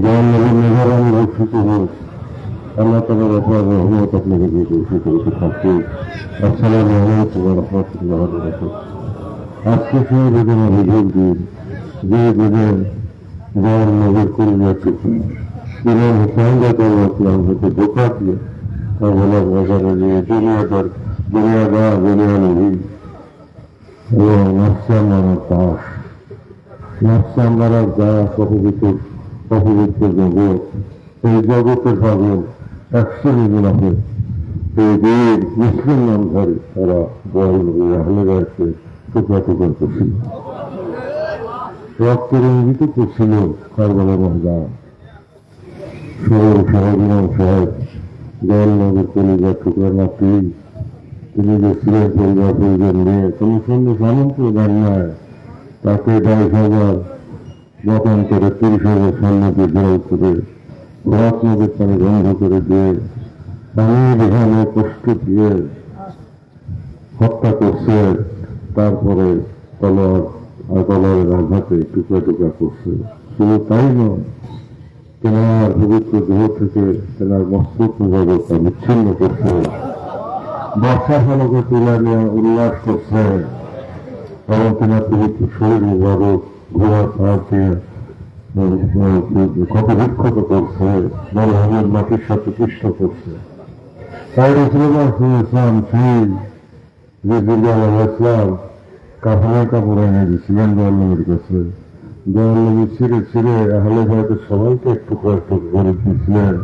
যেমন নবীন মেঘার আমি রক্ষিত হোক আল্লাহ তালার আপনার রহমত আপনাকে দিয়ে রক্ষিত হতে থাকবে আসসালামু আলাইকুম ওয়া রাহমাতুল্লাহি ওয়া বারাকাতুহু আজকে সেই দিন বিজয় দিন যে দিনে যার নবীর কলিজা থেকে ইমাম হুসাইন রাদিয়াল্লাহু হতে ধোঁকা দিয়ে তা বলা বাজারে নিয়ে দুনিয়াদার নবী এবং নকশা মারার দাস নকশা মারার দাস অপবিত্র জগৎ এই জগতের পাগল 100 মুনাফিক এই বীর মুসলিম নাম ধরে তারা আহলে গায়কে টুকরা টুকরা করছিল রক্তের ইঙ্গিত করছিল কারবালার ময়দান ইমাম সাহেব দল নগর কলিজার টুকরা নাতি তিনি যে ছিলেন পরিবার পরিজন নিয়ে কোন সৈন্য সামন্ত দান নয় তাকে 22,000 মতান্তরে 30,000 সৈন্যকে জয় করে ভারত নদীর পানি বন্ধ করে দিয়ে পানির এখানে কষ্ট দিয়ে হত্যা করছে তারপরে তলোয়ারের আঘাতে টুকরা টুকরা করছে শুধু তাই নয় তেনার পবিত্র দেহ থেকে তেনার মস্তক মুবারকটা বিচ্ছিন্ন করছে বর্ষা ফলকে তুলে নিয়ে উল্লাস করছে এবং তেনার পবিত্র শরীর মুবারক ঘোড়ার পাহাড় দিয়ে ক্ষতবিক্ষত করছে মরহমের মাটির সাথে পিষ্ট করছে তাই রাসূলুল্লাহ সাল্লাল্লাহু আলাইহি ওয়াসাল্লাম সেই যে জিবরাইল ইসলাম কাপড় এনে দিয়েছিলেন দয়ালনবীর কাছে দয়ালনবী ছিঁড়ে ছিঁড়ে আহলে বাইতের সবাইকে একটু কয়েকটু করে দিয়েছিলেন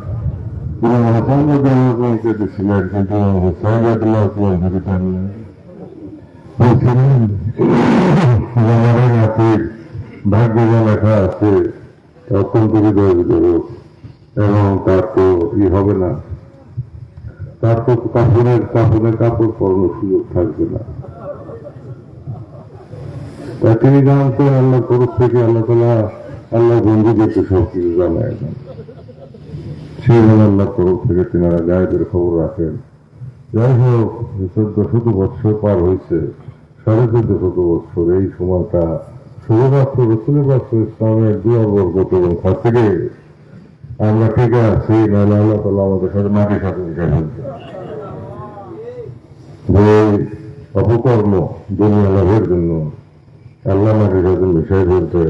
ইমাম হাসান রাদিয়াল্লাহু দিয়েছিলেন কিন্তু ইমাম হুসাইন রাদিয়াল্লাহু আনহু জানলেন বলছিলেন আমাদের নাতির ভাগ্যে যা লেখা আছে অত্যন্ত হৃদয় বিদরক এবং তার তো হবে না তার তো কাপড়ের কাপড় পরানোর সুযোগ থাকবে না তিনি জানতেন আল্লাহ তরফ থেকে আল্লাহ তাআলা আল্লাহ বন্ধুদেরকে সব কিছু জানায় দেন সেই আল্লাহ তরফ থেকে তিনারা গায়েবের খবর রাখেন যাই হোক 1400 বছর পার হয়েছে 1450 বছর এই সময়টা শুধুমাত্র রাসূলুল্লাহ ইসলামের দুয়া বরকত এবং খাতিরে আমরা ঠিক আছি নাহলে আল্লাহ তাআলা আমাদের সাথে মাটির সাথে মিশে যে অপকর্ম দুনিয়া লাভের জন্য আল্লাহ মাটির সাথে মিশাই বলতে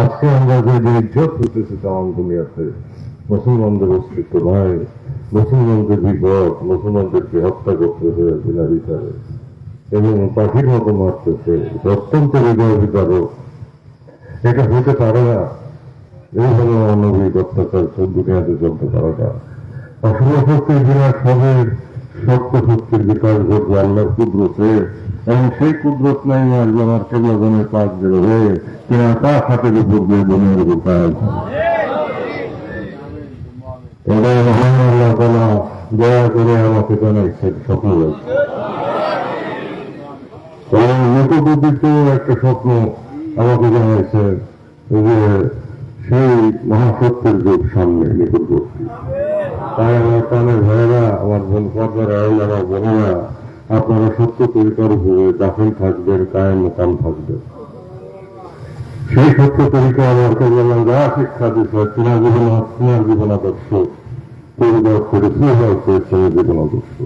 আজকে আমরা যে ইজ্জত হইতেছে তাম দুনিয়াতে মুসলমানদের অস্তিত্ব নাই মুসলমানদের বিপদ মুসলমানদেরকে হত্যা করতেছে বিনা বিচারে এবং পাখির মতো মারতেছে অত্যন্ত হৃদয় বিদারক এটা হতে পারে না এইভাবে মানবিক অত্যাচার দুনিয়াতে চলতে পারে না আসলে সত্যি বিরাট সবের সত্য শক্তির বিকাশ ঘটবে আল্লাহর কুদরতে এবং সেই কুদরত নাই আসবে আমার কেবলজনের পাশ বেরোবে কিনা তা হাতের উপর দিয়ে দুনিয়ার উপর পায় এবার মহান আল্লাহ তাআলা দয়া করে আমাকে জানাইছেন স্বপ্ন লাগছে এবং নিকটবর্তীতেও একটা স্বপ্ন আমাকে জানাইছে যে সেই মহাসত্যের যুগ সামনে নিকটবর্তী তাই আমার প্রাণের ভাইয়েরা আমার বোন পর্দার আইল আমার বোনেরা আপনারা সত্য তরিকার উপরে দাখিল থাকবেন কায়েম মোকাম থাকবেন সেই সত্য তরিকা আমার কেবল যা শিক্ষা দিচ্ছে তোমার জীবন আদর্শ পরিবার করেছে জীবন আদর্শ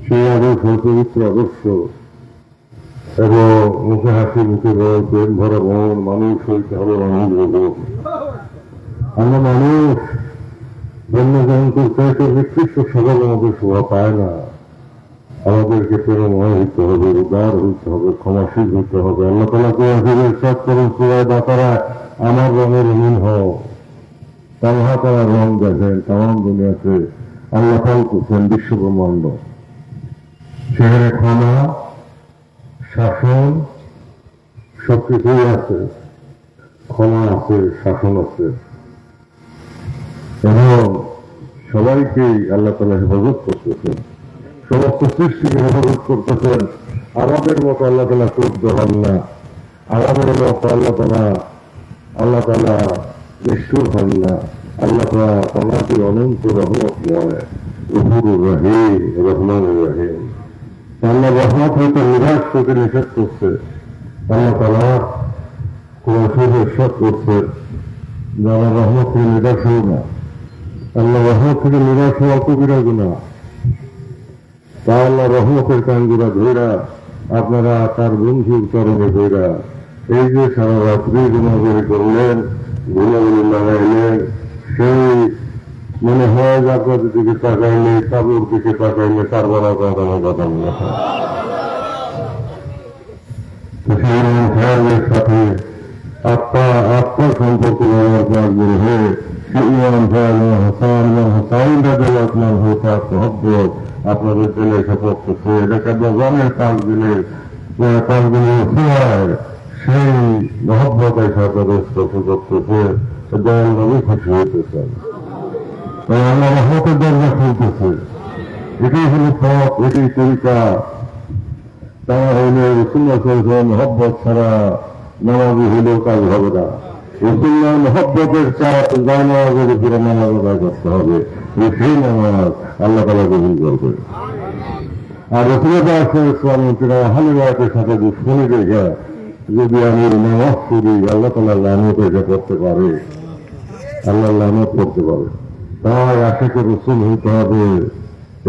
সেই আদর্শ পবিত্র আদর্শ এবং মুখে হাসি মুখে বল প্রেম ভরা মন মানুষ হইতে হবে মানুষ বলব আমরা মানুষ বন্য জন্তুর চাইতে নিকৃষ্ট সবল আমাদের শোভা পায় না আমাদেরকে প্রেমময় হইতে হবে, উদার হইতে হবে, ক্ষমাশীল হইতে হবে। আল্লাহ তাআলা ইরশাদ করেন সূরা বাকারা, আমার রঙে রঙিন হও। তালহা তারা রং দেখেন, তাম দুনিয়াতে আল্লাহ তাআলা করছেন বিশ্বব্রহ্মাণ্ড। সেখানে ক্ষমা, শাসন সবকিছুই আছে, ক্ষমা আছে, শাসন আছে, এবং সবাইকেই আল্লাহ তাআলা হেফাজত করতেছেন, সমস্ত সৃষ্টিকে হেফাজত করতেছেন। আমাদের মতো আল্লাহ তাআলা ক্রুদ্ধ হন না, আমাদের মতো আল্লাহ তাআলা নিষ্ঠুর হন না। আল্লাহ তাআলা তাআলাকে অনন্ত রহমতময়, গফুরুর রহিম, রহমানুর রহিম। আল্লাহ রহমত হইতে নিরাশ করতে নিষেধ করছে। আল্লাহ তাআলা কোরআনে ইরশাদ করছে যে আমার রহমত থেকে নিরাশ হও না। আল্লাহ রহমত থেকে নিরাশ হওয়া কবিরা গুনাহ। তা আল্লাহ রহমতের কানগুলা ধইরা আপনারা তার বন্ধুর চরণে ধইরা এই যে সারা রাত্রি গুনাহগারি করলেন, গুনাহগুলি লাগাইলেন, সেই মনে হয় যে আপনাদের দিকে তাকাইলে, কাবুর দিকে তাকাইলে কারবালা কাদানো কথা মনে হয়। সেই খেয়ালের সাথে আত্মা সম্পর্ক ব্যবহার করার হয়ে আপনাদের জন্য এসে পড়তেছে। এটাকে রঙের কাজগুলি সেই মহব্বতের সাথে স্পর্শ করতেছে, দয়াল নবী খুশি হইতেছেন, আমার রহমতের দরজা খুলতেছে। এটাই হলো পথ, এটাই তরিকা। তারা হইলে রাসূলুল্লাহ সাল্লাল্লাহু আলাইহি ওয়াসাল্লাম মহব্বত ছাড়া নামাজি হইলেও কাজ হবে না। রাসূলুল্লাহ মহব্বতের জানাজার উপরে নামাজ আদায় করতে হবে, সেই নামাজ আল্লাহ তাআলা কবুল করবে। আর রাসূলুল্লাহ সাল্লাল্লাহু আলাইহি ওয়াসাল্লাম আহলে সাথে দুশ্মনী রেখে যদি আমি নামাজ করি, আল্লাহ তাআলা লানত এটা করতে পারে, আল্লাহ লানত করতে পারে। তাই আশিকে রাসূল হইতে হবে,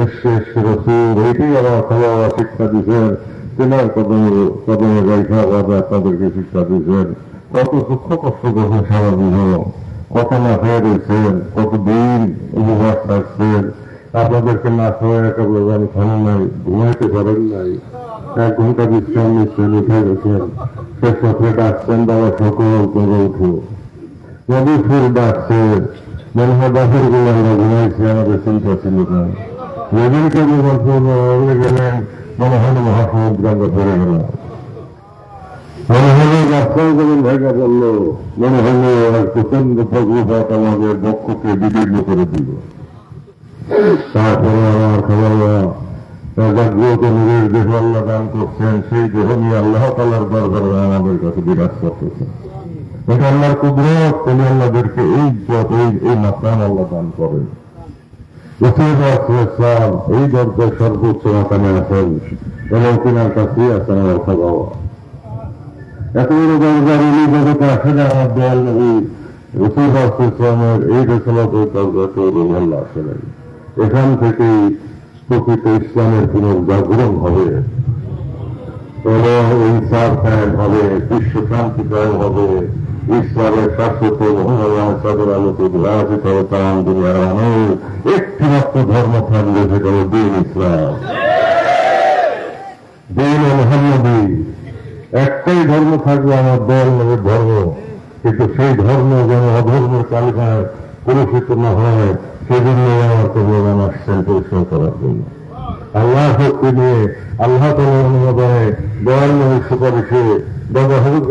এসে রাসূল। এইটাই আমার খাওয়া শিক্ষা দিচ্ছেন, তেনার কদমে গাইখা বাবা আপনাদেরকে শিক্ষা দিচ্ছেন। কত দুঃখ কষ্ট করছেন সারা জীবন, কত না খেয়ে রয়েছেন, কতদিন উপবাস থাকছেন, আপনাদেরকে না খাওয়া একেবারে গান খান নাই, ঘুমাইতে পারেন নাই, 1 ঘন্টা বিশ্রাম নিচ্ছেন, উঠে গেছেন, শেষ পথে ডাকছেন বাবা সকল করে উঠো, নদী ফুল ডাকছে, মনে হয় বাসের গুলো আমরা ঘুমাইছি, আমাদের চিন্তা ছিল না। নদীকে গেলেন, মনে হলো মহাসমুদ্র আমরা ধরে গেলাম, মনে হলো রাস্তায় যখন ভেঙে পড়লো, মনে হলো এক প্রচন্ড বজ্রপাত আমাদের বক্ষকে বিদীর্ণ করে দিল। তারপরে আমার খবর জাগ্রত নূরের দেহ আল্লাহ দান করছেন, সেই দেহ নিয়ে আল্লাহ তাআলার দরবারে আমাদের কাছে বিরাজ করতেছেন। এটা আল্লাহর কুদরত, তিনি আল্লাহদেরকে এই ইজ্জত, এই মাকাম আল্লাহ দান করেন। ইসলাম এই দরজার সর্বোচ্চ মাকামে আছেন এবং তিনার কাছেই আছেন আমার খাওয়া। এত বড় দরজার এই জগতে আসলে আমার দয়াল নবী ইসলামের এই রেসালাতের দরজাকে আল্লাহ আসলেন। এখান থেকেই প্রকৃত ইসলামের পুনর্জাগরণ হবে, এবং ইনসাফ কায়েম হবে, বিশ্ব শান্তি কায়েম হবে, ইসলামের শাশ্বত মহান সাদর আলোকে বিরাজিত হবে তাম দুনিয়ার মানুষ। একটি মাত্র ধর্ম থাকবে, সেটা হল দ্বীন ইসলাম, দ্বীন মুহাম্মদী। একটাই ধর্ম থাকবে, আমার দয়াল নবীর ধর্ম। কিন্তু সেই ধর্ম যেন অধর্মের তালিকায় কলুষিত না হয়, সেজন্য আমার কবলান আসছেন পরিশ্রম করার জন্য। আল্লাহ শক্তি নিয়ে, আল্লাহ তাআলার অনুমোদনে, দয়াল নবীর সুপারিশে, দাদা হযরত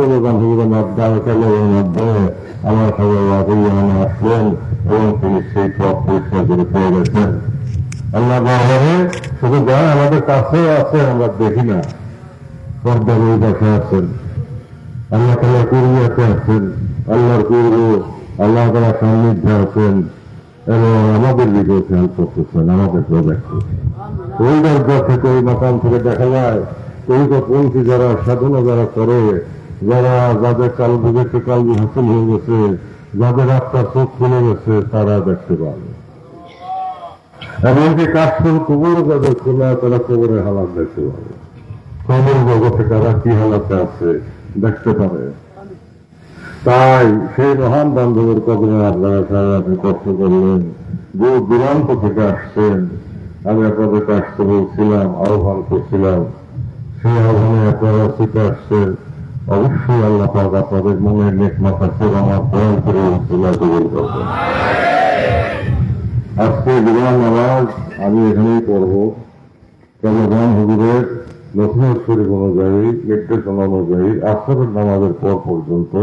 মাধ্যমে আমার খবর আসলেন এবং তিনি সেই পথ পরিষ্কার করে পেয়ে গেছেন। আল্লাহ বাহারে শুধু দয়া আমাদের কাছেও আছে, আমরা দেখি না, পর্দার ওই পাশে আছেন, আল্লাহ তাআলা কুরবাতে আছেন, আল্লাহর কুরব, আল্লাহ তাআলা সান্নিধ্যে আছেন এবং আমাদের দিকেও খেয়াল করতেছেন, আমাদেরকেও দেখতেছেন। ওই দরজা থেকে, ওই মাকাম থেকে দেখা যায় তরিকতপন্থী যারা, সাধনা যারা করে, যাদের কালবি হাসিল হয়ে গেছে, যাদের আত্মার চোখ খুলে গেছে, তারা দেখতে পাবে। এমনকি কাশফুল কুবুর যাদের খোলা, তারা কবরের হালাত দেখতে পাবে, কবর জগতে তারা কি হালাতে আছে দেখতে পারে। তাই সেই মহান বান্ধবের কদমে আপনারা সারা রাতে কষ্ট করলেন, দূর দূরান্ত থেকে আসছেন, আমি আপনাদেরকে আসতে বলছিলাম, আহ্বান করছিলাম, সেই আহ্বানে আপনারা ছুটে আসছেন। অবশ্যই আল্লাহ পাক আপনাদের মনের নেক মাথা আমার দয়া করে উসিলা কবুল করবেন। আজকে জুমার নামাজ আমি এখানেই পড়ব। রমজান হুজুরের নসিহত শরীফ অনুযায়ী, নির্দেশনা অনুযায়ী আসরের নামাজের পর পর্যন্ত,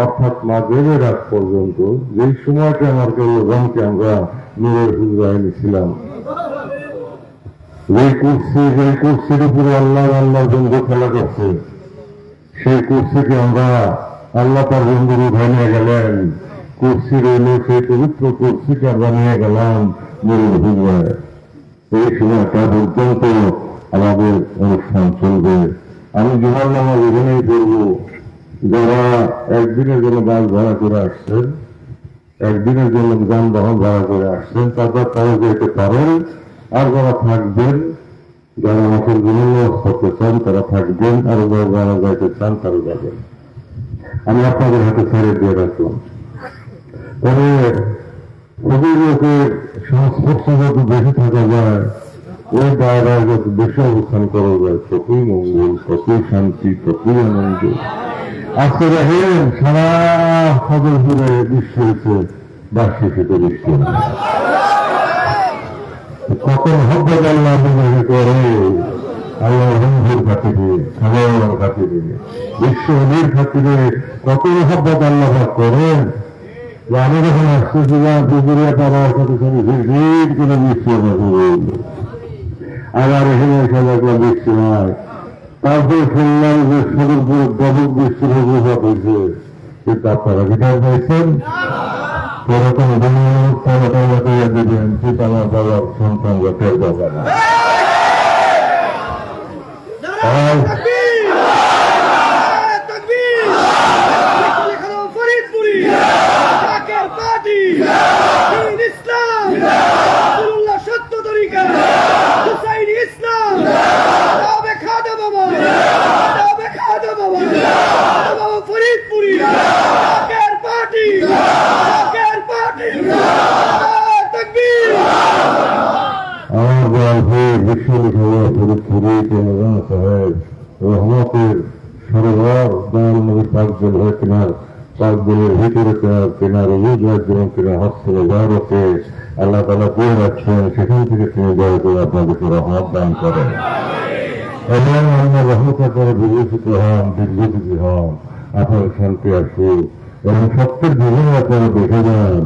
অর্থাৎ মাগরিবের আগ পর্যন্ত, যেই সময়টা আমার রমজানকে আমরা নূরের হুজরায় নিয়েছিলাম, যেই কুর্সির উপরে আল্লাহর বন্ধু খেলা করছে, সেই কুর্সিকে আমরা আল্লাহ তার বন্ধুর উঠায় নিয়ে গেলেন। কুর্সি রইল, সেই পবিত্র কুর্সিকে আমরা নিয়ে গেলাম নূরের হুজরায়। এই সময়টা পর্যন্ত আমাদের অনুষ্ঠান চলবে। আমি জুমার নামাজ এখানেই করব। যারা একদিনের জন্য বাস ভাড়া করে আসছেন, একদিনের জন্য যানবাহন ভাড়া করে আসছেন, তারা যেতে পারেন। আর যারা থাকবেন, যারা আমাদের বিভিন্ন করতে চান তারা থাকবেন, আর যারা যাইতে চান তারা যাবেন। আমি আপনাদের হাতে ছেড়ে দিয়ে রাখলাম। তবে খুবই লোকের সংস্পর্শ যত বেশি থাকা যায়, ওই দায়রায় যত বেশি অবস্থান করা যায়, ততই মঙ্গল, ততই শান্তি, ততই আনন্দ। আজকে দেখেন সারা খবরপুরে বৃষ্টি হয়েছে, বার্ষিক শীতে বৃষ্টি কত মহব্বত আল্লাহ করে, আল্লাহ বন্ধুর খাতিরে, খাবার খাতিরে, বিশ্ব নদীর খাতিরে কত মহব্বত আল্লাহ করেন। আমি যখন আসতেছিলাম পুকুরিয়া পাড়ার সাথে সাথে ভিড় করে বৃষ্টি আবার এখানে এসে দেখলাম বৃষ্টি হয়। তারপরে শুনলাম যে সদরপুর ব্যাপক বৃষ্টির অবস্থা হয়েছে, কিন্তু আপনারা কি টের পাইছেন? এরকম দেবেন, সেটা আমার বাবার সন্তানরা টের পাবে না। রহমতের সরোবর দয়াল নবীর পাঁচজন হয়ে পাঁচজনের ভিতরে কেনার অভিযোগ এবং কেনা হস্তবারকে আল্লাহ তালা দিয়ে রাখছেন, সেখান থেকে তিনি দয়া করে আপনাদেরকে রহমত দান করেন এবং আমরা রহমতের পরে বিবেচিত হন, দিগ্বিজিত হন, আপনার শান্তি আসুক এবং সত্যের জীবনে আপনারা দেখে যান।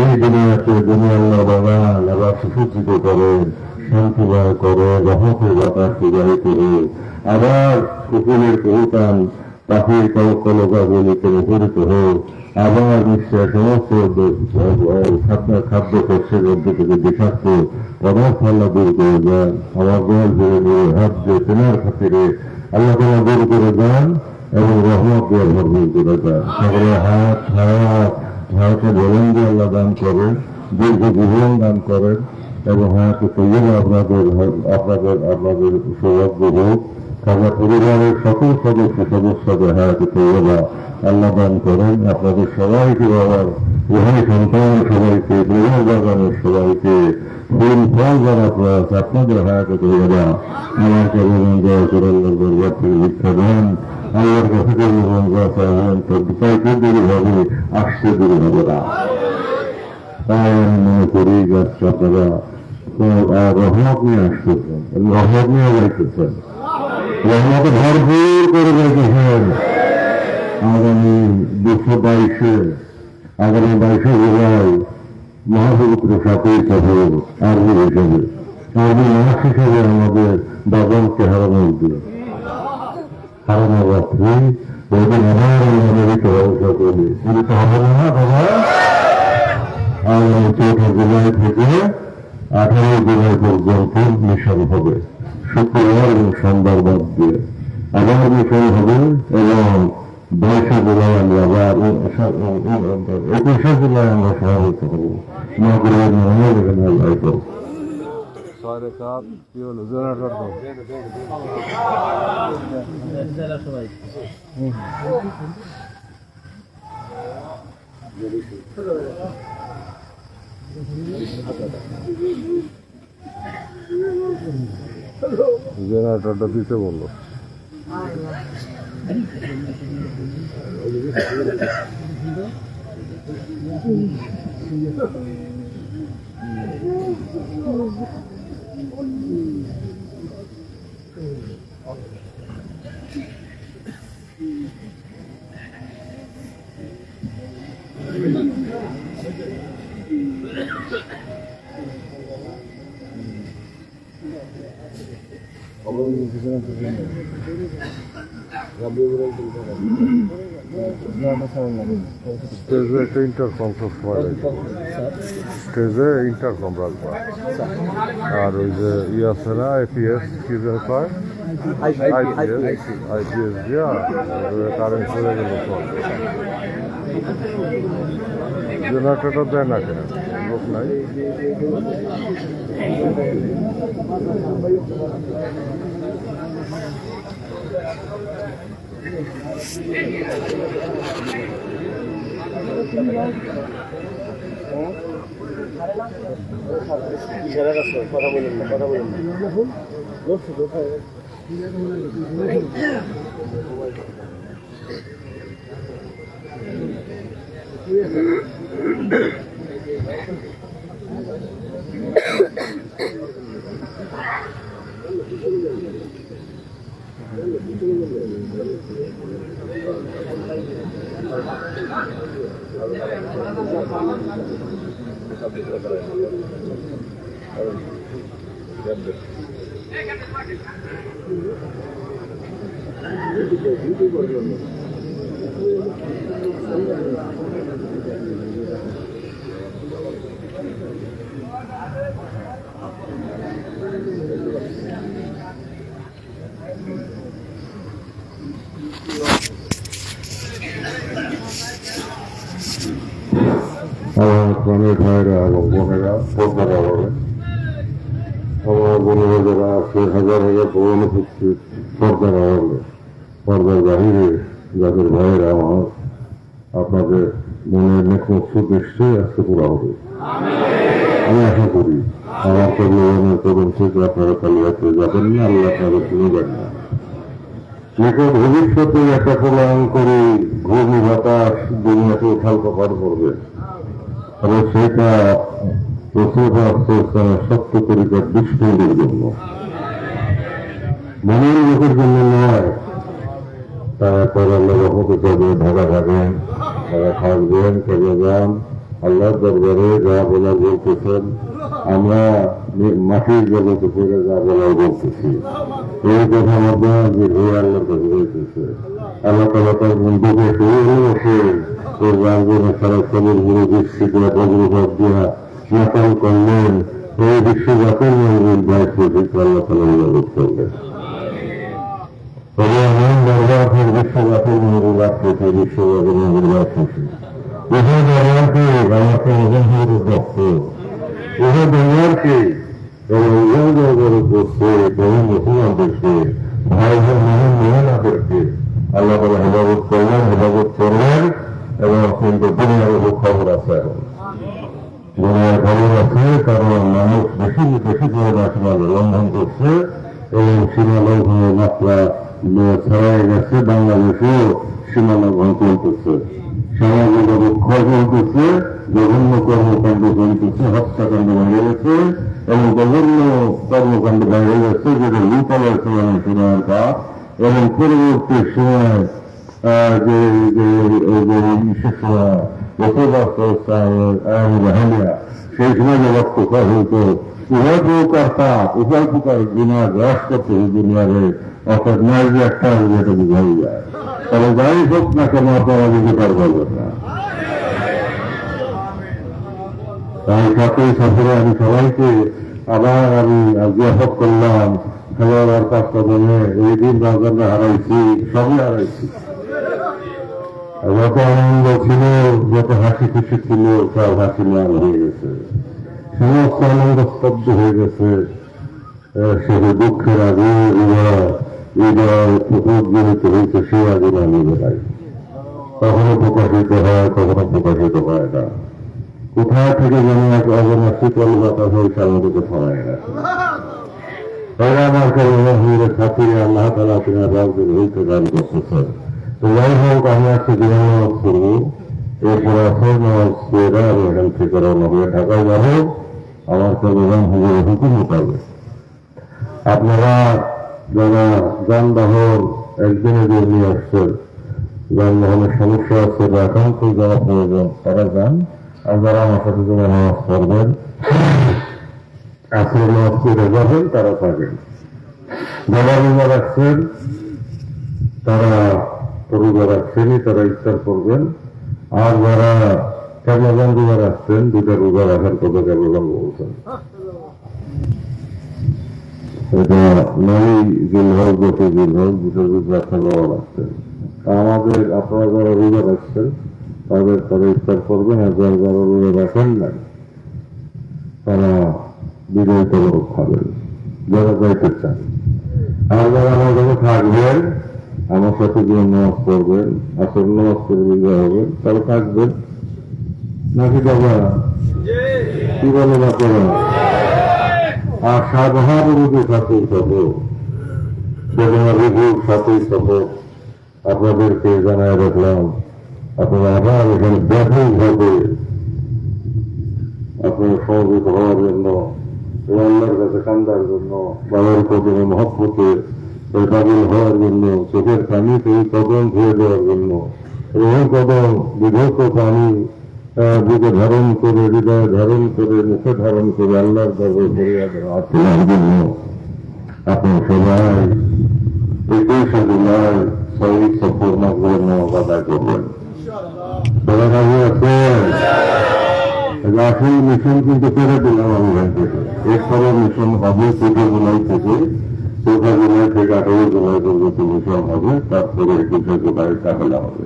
এই দুনিয়াতে আল্লাহ বাগান আবার সুসজ্জিত করেন, শান্তি ব্যয় করে, রহমতের বাতাস বিদায় করে, আবার কুকুরের কৌতান পাখির কলকাগুলিতে মুখরিত হোক, আবার নিশ্চয় সমস্ত খাদ্য শস্যের মধ্যে থেকে বিষাক্ত পদার্থ আল্লাহ দূর করে যান। আমার দল ধরে ধরে হাত দিয়ে কেনার খাতিরে আল্লাহ তালা দূর করে যান এবং রহমত দিয়ে ভরপুর করে যান। সকলে হায়াতে বলেন যে আল্লাহ দান করেন, দীর্ঘ জীবন দান করেন এবং হায়াতে তৈরি আপনাদের সৌভাগ্য হোক। তাদের পরিবারের সকল সদস্যদের হায়াতে তৈরি আল্লাহ দান করেন। আপনাদের সবাইকে বাবার উভয় সন্তান সবাইকে, প্রেমের বাগানের সবাইকে, ফুল ফল যারা আছে আপনাদের হায়াতে তৈরি আমার কেবল দয়া করে আল্লাহর দরবার থেকে ভিক্ষা দেন। আল্লাহর কাছে কেবল চাইবেন, তো বিকাশে দেরি হবে, আসতে দেরি হবে না। তাই আমি মনে করি যাচ্ছে আপনারা রহমত নিয়ে আসতেছেন, রহমত নিয়ে যাইতেছেন, রহমতে ভরপুর করে রেখেছেন। আগামী 22শে জুলাই মহাপবিত্র 7ই সফর আরবি হিসেবে, আরবি মাস হিসেবে আমাদের বাগানকে হারানোর দিন, হারানোর রাত্রি, ওইদিন আমার মিলিত ব্যবস্থা করি মিলিত হবে না বাবা। আগামী 4 জুলাই থেকে 18 জুলাই পর্যন্ত মিশন হবে, শুক্রবার এবং সোমবার বাদ দিয়ে আবার মিশন হবে এবং 22শে জুলাই আমরা আবার 21শে জুলাই আমরা সমাবেত হব। মাগরিবের নামাজ এখানে আদায় করব। জেনারেটরটা দিতে বললো। স্টেজে একটা ইন্টারকম সবসময় রাখবো, স্টেজে ইন্টারকম রাখবো। আর ওই যে আছে না এপিএস কি যেন কয়, আইপিএস দিয়া কারেন্ট চলে গেল সব। জেনারেটরটা দেয় না কেন, লোক নাই। কথা বলেন না, কথা বলেন না। আমার প্রাণের ভাইরা এবং বোনেরা, পর্দারা বলেন, আমার বোনেরা যারা আছে হাজার হাজার বোন উপস্থিত, পর্দারা বলে, পর্দার বাহিরে যাদের ভাইয়েরা আমার, আপনাদের মনের নেকমকসুদ নিশ্চয়ই আজকে পুরা হবে। আমি আশা করি আমার পরিবারের তরুণ থেকে আপনারা কালিয়াতে যাবেন না, আল্লাহ আপনারা শুনবেন না। নিকট ভবিষ্যতে একটা প্রলয়ঙ্করী ঘূর্ণি বাতাস দুনিয়াকে উঠাল কপাল করবে, তবে সেটা সত্য তরিকার দুষ্কর্মের জন্য, মনের লোকের জন্য নয়। তারা পরে আল্লাহ রহমতে যাবে, ঢাকা থাকেন, তারা থাকবেন, থেকে যান, আল্লাহর দরবারে যা বলার বলতেছেন, আমরা মাটির জগতে পড়ে যা বলার বলতেছি, এই কথা মধ্যে যে হয়ে আল্লাহর কাছে বলতেছে। আল্লাহ তালা তার বন্ধুকে শুরু বসে ওর রাজনে সারা সবের গুরু দৃষ্টিতে বজ্রপাত দিয়া নাকাল করলেন, এই বিশ্বজাতের মন্দির দায়িত্ব থেকে আল্লাহ তালা ইবাদত করলেন। তবে এমন দরবার বিশ্বজাতের মন্দির রাখতে বিশ্বজাতের মন্দির রাখতেছে উহা দরবারকে আমাকে ওজন দক্ষ, উহা দরবারকে এবং উহা দরবারের করছে বহু মুসলমানদেরকে, ভাই ভাই মহান মহিলাদেরকে আল্লাহ তালা হেফাজত করলেন এবং কিন্তু দুনিয়ার খবর আছে। এখন দুনিয়ার খবর আছে, কারণ মানুষ বেশি বেশি করে সীমা লঙ্ঘন করছে এবং সীমা লঙ্ঘনের মাত্রা ছড়াই গেছে। বাংলাদেশেও সীমা লঙ্ঘন চলতেছে, সামাজিক অবক্ষয় চলতেছে, জঘন্য কর্মকাণ্ড চলতেছে, হত্যাকাণ্ড ভেঙে গেছে এবং জঘন্য কর্মকাণ্ড ভেঙে গেছে, যেটা লুপালের সময় শোনার কাজ। এবং পরবর্তী সময় যে বিশেষ সময় সেই সময় যে বক্তব্য হইতো উভয় প্রকারটা উভয় প্রকার গুণা গ্রাস করতে দুনিয়ারে, অর্থাৎ ন্যায় যে একটা যেটা বোঝাই যায়। তবে যাই হোক না কেন আপনারা অধিকার পাবেন না। তাই সাথে সফরে আমি সবাইকে আবার আমি জিয়াফত করলাম। খেলোয়াড় কাজ কদমে এই দিন রাজারা হারাইছি, সবই হারাইছি। যত আনন্দ ছিল, যত হাসি খুশি ছিল, সব হাসি ম্লান হয়ে গেছে, সমস্ত আনন্দ স্তব্ধ হয়ে গেছে। সে দুঃখের আগে হৃদয় প্রতিনিধিত হয়েছে, সে আগে নামিয়ে বেড়ায়, কখনো প্রকাশিত হয়, কখনো প্রকাশিত হয় না। কোথায় থেকে যেন এক অজানা শীতল বাতাস হয়েছে আমাদেরকে ছড়ায় গেছে। তারা আমার কাছে খাতিরে আল্লাহ তাআলা তিনি রাজদের হইতে দান করতেছেন। তো যাই হোক, আমি আজকে যে নামাজ করবো, এরপর আসর নামাজ পড়ে আমি এখান থেকে রওনা হয়ে ঢাকায় যাবো আমার প্রধান হুজুরের হুকুম মোতাবেক। আপনারা যারা যানবাহন একদিনে দিয়ে নিয়ে আসছেন, যানবাহনের সমস্যা আছে বা একান্ত যাওয়া প্রয়োজন তারা যান, আর যারা আমার সাথে যারা নামাজ পড়বেন আসলে নামাজ পড়ে যাবেন তারা থাকবেন। যারা রোজা রাখছেন তারা রোজা রাখছেনই, তারা ইফতার করবেন। আর যারা কেমন রোজা রাখছেন দুটা রোজা রাখার কথা কেমন বলছেন, এটা নয় জিলহজ গত জিলহজ দুটো রোজা খাওয়া রাখছেন। আমাদের আপনারা যারা রোজা রাখছেন তারা ইফতার করবেন, আর যারা রোজা রাখেন না তারা বিজয় তবরক খাবেন যারা যাইতে চান। আর যারা আমার কাছে থাকবেন, আমার সাথে যে নামাজ পড়বেন, আসল নামাজ পড়ে বিজয় হবেন, তারা থাকবেন নাকি বাবা কি বলে না করা। আর সাধারণ রুগীর সাথেই সব বেদনা রুগীর সাথেই সব আপনাদেরকে জানায় রাখলাম। আপনারা আবার এখানে ব্যাপকভাবে আপনারা সহযোগিত হওয়ার জন্য, আল্লাহর কাছে কান্দার জন্য, বাবার কদমে মহব্বতে কাবিল হওয়ার জন্য, চোখের পানিতে কদম ধুয়ে দেওয়ার জন্য, এবং কদম বিধত পানি বুকে ধারণ করে, হৃদয়ে ধারণ করে, মুখে ধারণ করে আল্লাহর দরবারে ফরিয়াদ আত্মার জন্য আপনার সবাই 21শে জুলাই শহীদ সফর মাগরিবের নামাজ আদায় করবেন। তারা রাজি আছেন? আসল মিশন কিন্তু করে দিলাম আমি এখান থেকে। এরপরে মিশন হবে 14 জুলাই থেকে, 14 জুলাই থেকে 18 জুলাই পর্যন্ত মিশন হবে, তারপরে 21শে জুলাই তাহলে হবে।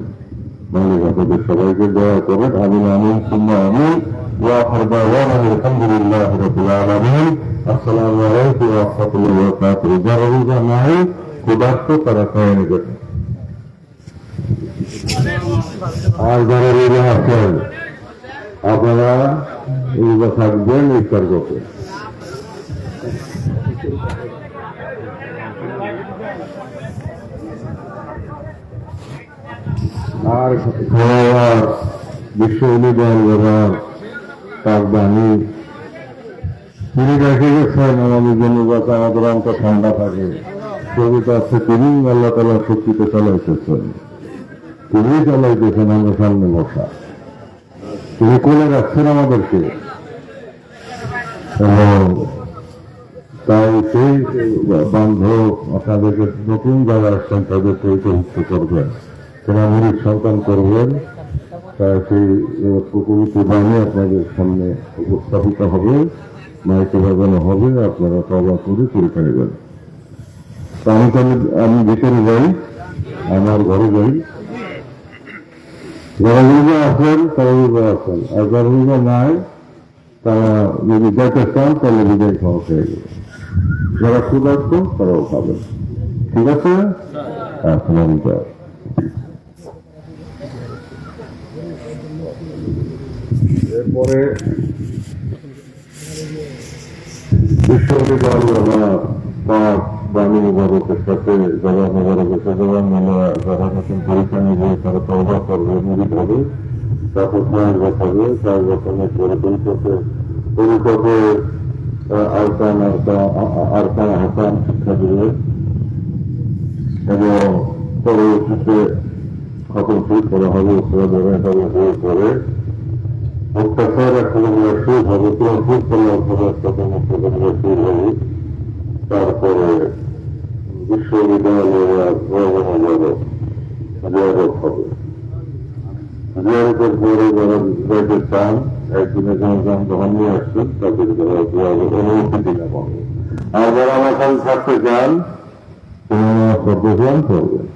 মানে আপনাদের সবাইকে দয়া করে আমিন আমিন সুম্মা আমিন। ওয়া আখির দাওয়ানা আলহামদুলিল্লাহি রাব্বিল আলামিন। আসসালামু আলাইকুম ওয়া রাহমাতুল্লাহি ওয়া বারাকাতুহু। যারা রোজা নাই ক্ষুধার্ত তারা খেয়ে নেবেন, আর যারা রোজা আছেন আপনারা রোজা থাকবেন, ইফতার করবেন। আর বিশ্ব অনুদান ব্যবহার পাকবাণী তিনি রেখে গেছেন আমাদের জন্য, যাতে আমাদের অন্তর ঠান্ডা থাকে। কবিতা আছে, তিনি আল্লাহ তাআলা শক্তিতে চালাইতেছেন, তিনি চালাইতেছেন, আমরা সামনে বসা, তিনি কোলে রাখছেন আমাদেরকে। তাই সেই বান্ধব আপনাদেরকে নতুন যারা আসছেন তাদেরকে ঐক্যভুক্ত করবেন, তেনার মুরিদ সন্তান করবেন। তাই সেই পবিত্র বাণী আপনাদের সামনে উপস্থাপিত হবে, মাইকে বাজানো হবে, আপনারা তওবা করে পরীক্ষা নেবেন। আমি ভিতরে যাই, আমার ঘরে যাই। যারা রোজা আছেন তারা রোজা আছেন, আর যারা রোজা নাই তারা যদি যেতে চান তাহলে বিজয় খাওয়া খেয়ে যাবে। যারা ক্ষুধার্ত তারাও খাবেন, ঠিক আছে? আসসালাম। এরপরে বিশ্ববিদ্যালয় বাণী মুবারকের সাথে জবাব মুবারকের সাথে যারা নতুন পরীক্ষা নেবে তারা তওবা করবে, মুরিদ হবে, তারপর 5 বছরে 4 বছরের পরে পরিষদে আরকান হাসান শিক্ষা দেবে এবং পরবর্তীতে খতম শেষ করা হবে, করে অত্যাচার এখন শুরু হবে, শুরু করলে শুরু হবে। তারপরে বিশ্ববিদ্যালয়ের জিয়ারত হবে। জিয়ারতের পরে যারা যাইতে চান একদিনে যানবাহন নিয়ে আসছেন তাদের অনুমতি দিতে হবে। আর যারা আমার কাছে থাকতে চান তোমার পদ্ধতি করবেন।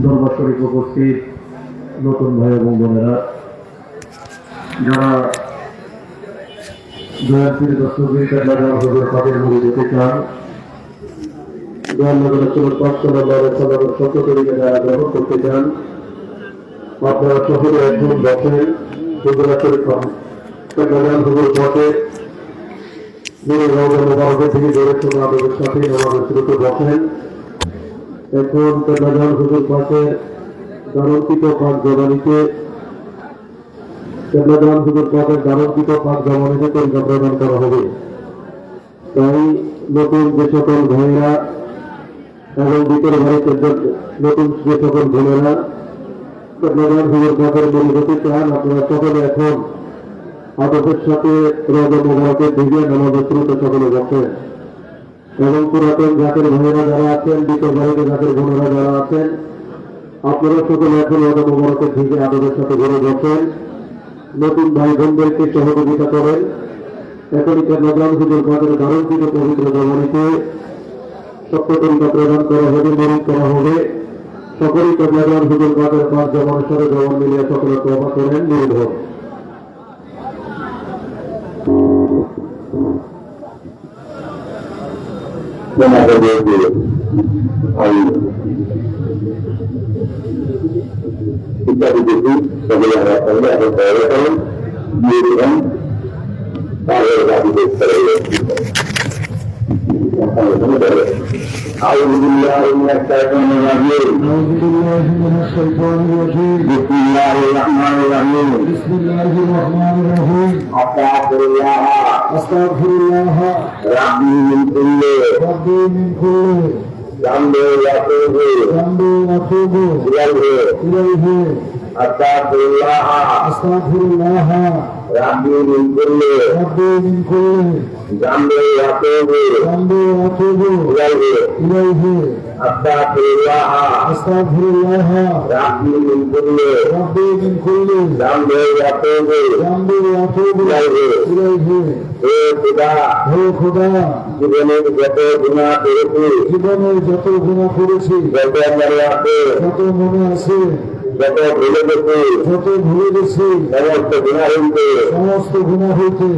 দরবার শরীফ উপস্থিত নতুন ভাই এবং বোনেরা, যারা জয়ন্তীর দস্তগীর পাঠের মুড়ি যেতে চান, সত্য তরিকে যারা গ্রহণ করতে চান, আপনারা সকলে এখন বসেন। সুন্দরা শরীফ পথে মোবারকের থেকে জোরের সঙ্গে আমাদের সাথে আমাদের শুরুতে বসেন। এখন তেলাজান হুজুর পাশে দারুণকৃত পাক জমানিতে তেলাজান হুজুর পাশের দারুণকৃত পাক জমানিতে তরিকা প্রদান করা হবে। তাই নতুন যে সকল ভাইয়েরা এবং ভিতরে বাড়িতে নতুন যে সকল বোনেরা তেলাজান হুজুর পাশের মনে হতে চান, আপনারা সকলে এখন আদবের সাথে রোজা মোবারকের দিকে নামাজের শুরুতে সকলে বসেন। এবং পুরাতন জাতের ভাইয়েরা যারা আছেন, দ্বিতীয় বাড়িতে জাতের বোনেরা যারা আছেন, আপনারা সকলে এখন রোজা মোবারকের দিকে আদবের সাথে ঘুরে বসেন। নতুন ভাই বোনদেরকে সহযোগিতা করেন। এখনই তেলাজান হুজুর পাকের দারুণকৃত পবিত্র জমানিতে সত্য তরিকা প্রদান করা হবে, মরণ করা হবে। সকলেই তেলাজান হুজুর পাকের পাঁচ জমানের সাথে জমান মিলিয়ে সকলে তওবা করেন, নির্ভর। ইত্যাদি দেখি সকলে আমার সঙ্গে এখন তৈরি করেন দিয়ে দেবেন তাহলে রাজিদের أعوذ بالله من الشيطان الرجيم. بسم الله الرحمن الرحيم. أستغفر الله ربي من كل ذنب وأتوب إليه. أستغفر الله ربي من كل ذنب وأتوب إليه. أستغفر الله ربي من كل ذنب وأتوب إليه. হে খোদা, জীবনের যত গুনাহ করেছি, যত মনে আছে, যত ভুলে গেছি, সমস্ত গুনাহ হইতে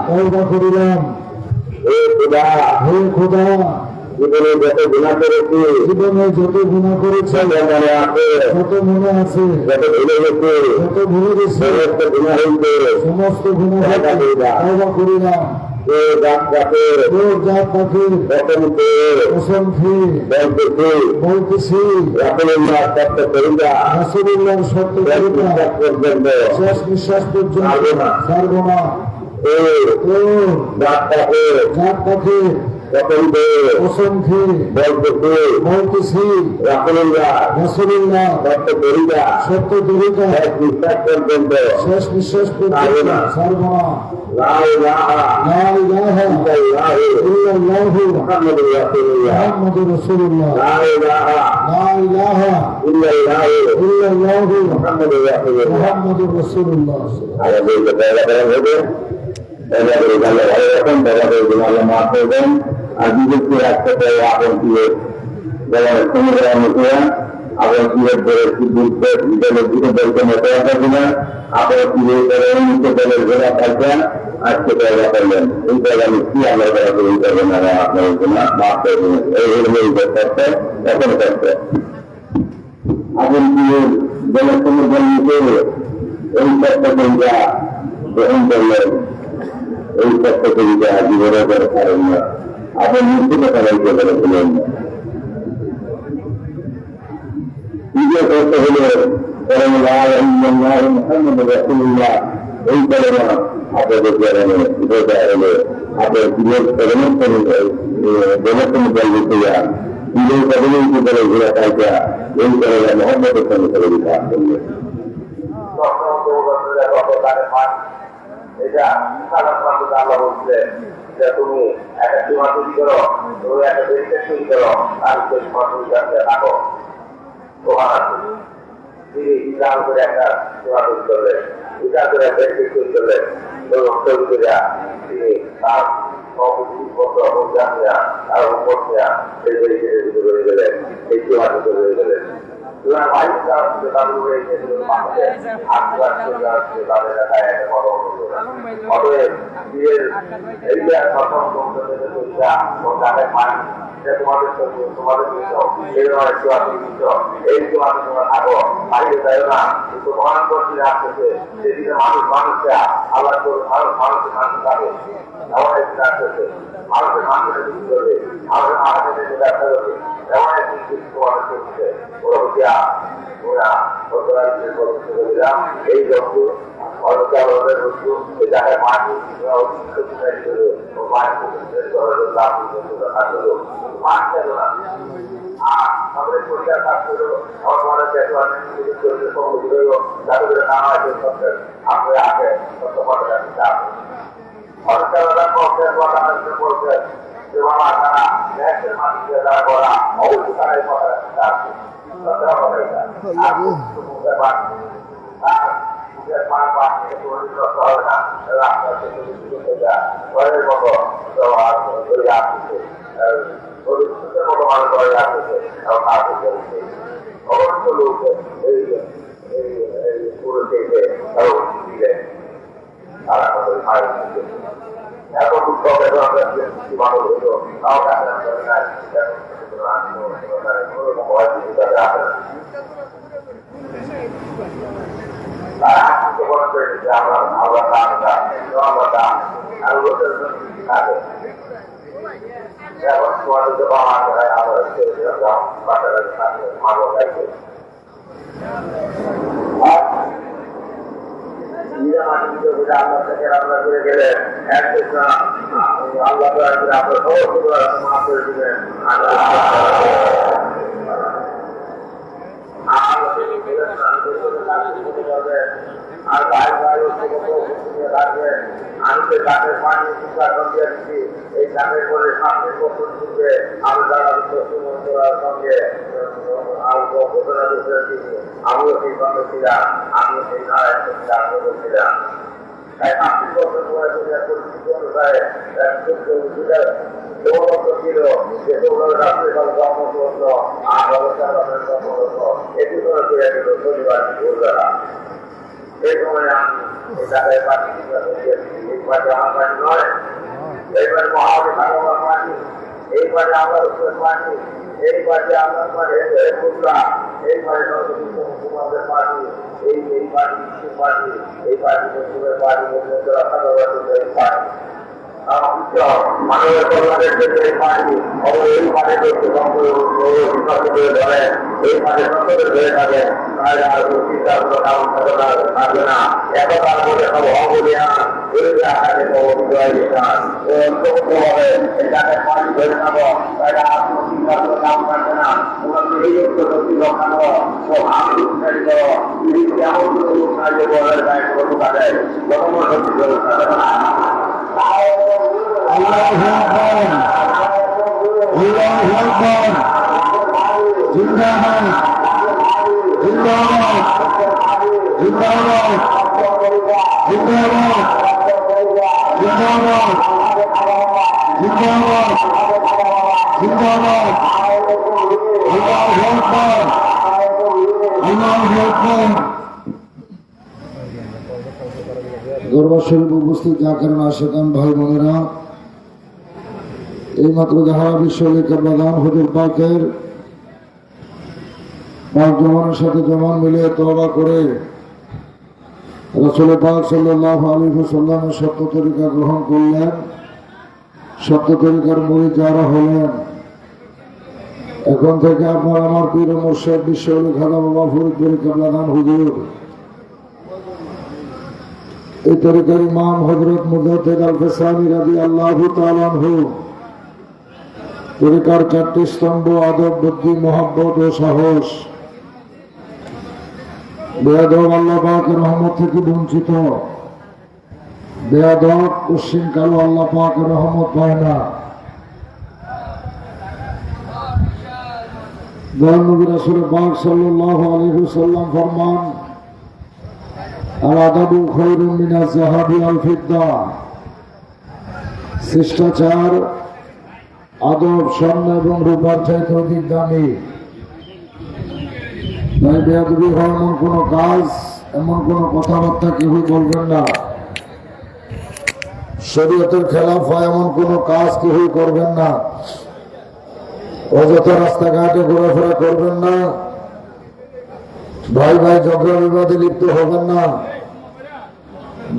তওবা করিলাম। হে খোদা, জীবনে যত গুনাহ করেছি, যত মনে আছে, যত ভুলে গেছি, সমস্ত গুনাহ হইতে তওবা করিলাম। বলতেছি রাসূলুল্লাহর সত্য তরিকা শেষ নিঃশ্বাস পর্যন্ত ছাড়ব না। জাত পাখি অসংখ্য বলতেছি রাসূলুল্লাহ সত্য তরিকা শেষ নিঃশ্বাস পর্যন্ত ছাড়বো না। লা ইলাহা ইল্লাল্লাহু মুহাম্মাদুর রাসূলুল্লাহ। লা ইলাহা ইল্লাল্লাহু মুহাম্মাদুর রাসূলুল্লাহ। আর বিজেপি একসাথে আপন দিয়ে আপন দিয়ে দলের আপনার দলের ঘোরা থাকবেন আজকে তৈরি করলেন এই জায়গায় কি আমরা তৈরি করবেন না আপনার জন্য মাফ করবেন এই করতে এখন করতে আপন দিয়ে দলের সমর্থন নিতে এই সত্য কবিতা গ্রহণ করলেন এই সত্য কবিতা জীবনের করে পারেন না আপনি নিশ্চিত সবাইকে করেছিলেন দ্বিতীয় সত্য হল মুহাম্মদুর রাসূলুল্লাহ এই কলেমা আপনাদের জানানো এটা হলো আপনার বিরোধ করেন জনসন বলতে যান বিরোধ করেন কি বলে ঘোরা থাকা এই কলেমা মোহাম্মদের সঙ্গে করে দিতে আসলেন এটা আল্লাহ বলছে যে তুমি একটা সীমা তৈরি করো তুমি একটা দেশকে তৈরি করো আর সেই সীমা তৈরি করতে থাকো তিনি হিসাব করে একটা সীমা তৈরি করলেন হিসাব করে দেশকে তৈরি করলেন তৈরি করে তিনি তার তার উপর সেই দেশকে তৈরি করে গেলেন সেই সীমা তৈরি করে গেলেন মানুষরা আল্লাহ মানুষের মানুষ পাবে এমন একটি আসতেছে মানুষের মানুষের কিছু করবে আমাদের মানুষের ব্যবসা করবে এমন একটি কিছু তোমাদের করছে ওরা ওরা বলছিলাম এই বস্তু অর্থের বস্তু যাকে মাটি আমাদের পরিবার কাজ করলো আমার যাদের নাম আছে আপনার আগে বলছেন যে বাবা তারা দেশের মানুষের দ্বারা করা অবশ্যই তারা এই কথা এত দুঃখ মানুষ হইল তাও আল্লাহ থেকে রান্না করে গেলেন আল্লাহ আপনার মাফ করে দিবেন আর বাইরে বাইরে রাখবেন আমি তো গাছের পানি দিয়ে দিচ্ছি এই গাছের করে 7 বছর থেকে আমরা সঙ্গে আমিও সেই সঙ্গে ছিলাম আমিও সেই নারায়ণ ছিলাম তাই 5 বছর পরিস্থিতি অনুসারে ছিল যে রাত্রে জন্ম করতো আর অবস্থা জন্ম করতো এটি করে শনিবার ভোরবেলা এই সময় আমি এই জায়গায় পানি এই পাশে আমার পানি নয় এইবার মহাবী ভাগবত পানি এই পাশে আমার উপরে পানি এই পাশে আমার পানি পুত্রা এই পাশে সর্বদের পানি এই পানি পানি এই পানি পানি এই পানি মানবের কল্যাণের জন্য এই পানি এই পানি ধরে এই পানি সত্যদের ধরে থাকে তাহলে আর চিন্তা থাকবে না একতার মধ্যে সব অবলিয়া এটা আগে পবিত্র হয়ে যেতাম ও সত্য হবে এটাকে পানি ধরে নেবো এটা আত্মচিন্তা করে কাম করবে না তোমাকে এই শক্তি রক্ষানো ও আমি উদ্ধার করো এমন কোনো লোক না যে বলের গায়ে কোনো ঢোকা দেয় কখনো শক্তি ব্যবস্থা দেবে না জিন্দাবাদ জিন্দাবাদ জিন্দাবাদ জিন্দাবাদ জিন্দাবাদ জিন্দাবাদ জিন্দাবাদ আল্লাহু আকবার আল্লাহু আকবার। দরবার শরীফ উপস্থিত জাকির আশিকান ভাই বোনেরা, এইমাত্র জাহারা বিশ্বলিক প্রধান হুজুর পাকের পাক জমানের সাথে জমান মিলিয়ে তওবা করে রাসূল পাক সাল্লাল্লাহু আলাইহি ওয়াসাল্লামের সত্য তরিকা গ্রহণ করলেন। সত্য তরিকার মুরিদ যারা হলেন, এখন থেকে আপনার আমার পীর মুর্শিদ বিশ্বলিক খাজা বাবা ফরিদপুর কেবলাদান হুজুর, এই তরিকার ইমাম হযরত মুজাদ্দিদ আল-ফিসানি রাদিয়াল্লাহু তাআলা আনহু তরিকার চারটি স্তম্ভ আদব, বুদ্ধি, মহব্বত ও সাহস, বেয়াদব আল্লাহ পাকের রহমত থেকে বঞ্চিত, বেয়াদব পশ্চিম কালো আল্লাহ পাকের রহমত পায় না। নবী রাসূল পাক সাল্লাল্লাহু আলাইহি ওয়াসাল্লাম ফরমান, আল আদাবু খায়রুম মিনাজ যাহাবি ওয়াল ফিদ্দা, শিষ্টাচার আদব স্বর্ণ এবং রূপার চাইতে অধিক দামি। তাই বেয়াদবি হয় এমন কোনো কাজ, এমন কোনো কথাবার্তা কেউই বলবেন না। শরীয়তের খেলাফ হয় এমন কোনো কাজ কেউই করবেন না। অযথা রাস্তাঘাটে ঘোরাফেরা করবেন না। ভাই ভাই ঝগড়া বিবাদে লিপ্ত হবেন না।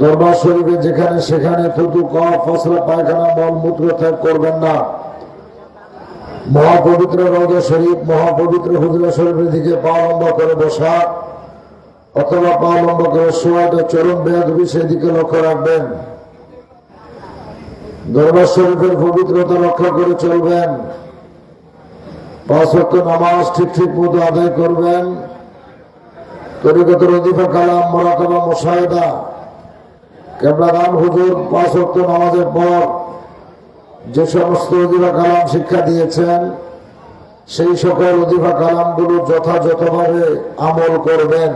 দরবার শরীফে যেখানে সেখানে থুতু, কফ, ফসলা, পায়খানা, মলমূত্র ত্যাগ করবেন না। মহাপবিত্র রওজা শরীফ, মহাপবিত্র হুজরা শরীফের দিকে পা লম্বা করে বসা অথবা পা লম্বা করে শোয়াটা চরম বেয়াদবি, সেদিকে লক্ষ্য রাখবেন। দরবার শরীফের পবিত্রতা রক্ষা করে চলবেন। 5 ওয়াক্ত নামাজ ঠিক মতো আদায় করবেন। তরিকতের ওজিফা, কালাম, মুরাকাবা, মুশাহিদা, কেবলাদান হুজুর 5 ওয়াক্ত নামাজের পর যে সমস্ত ওজিফা কালাম শিক্ষা দিয়েছেন, সেই সকল ওজিফা কালামগুলো যথাযথভাবে আমল করবেন।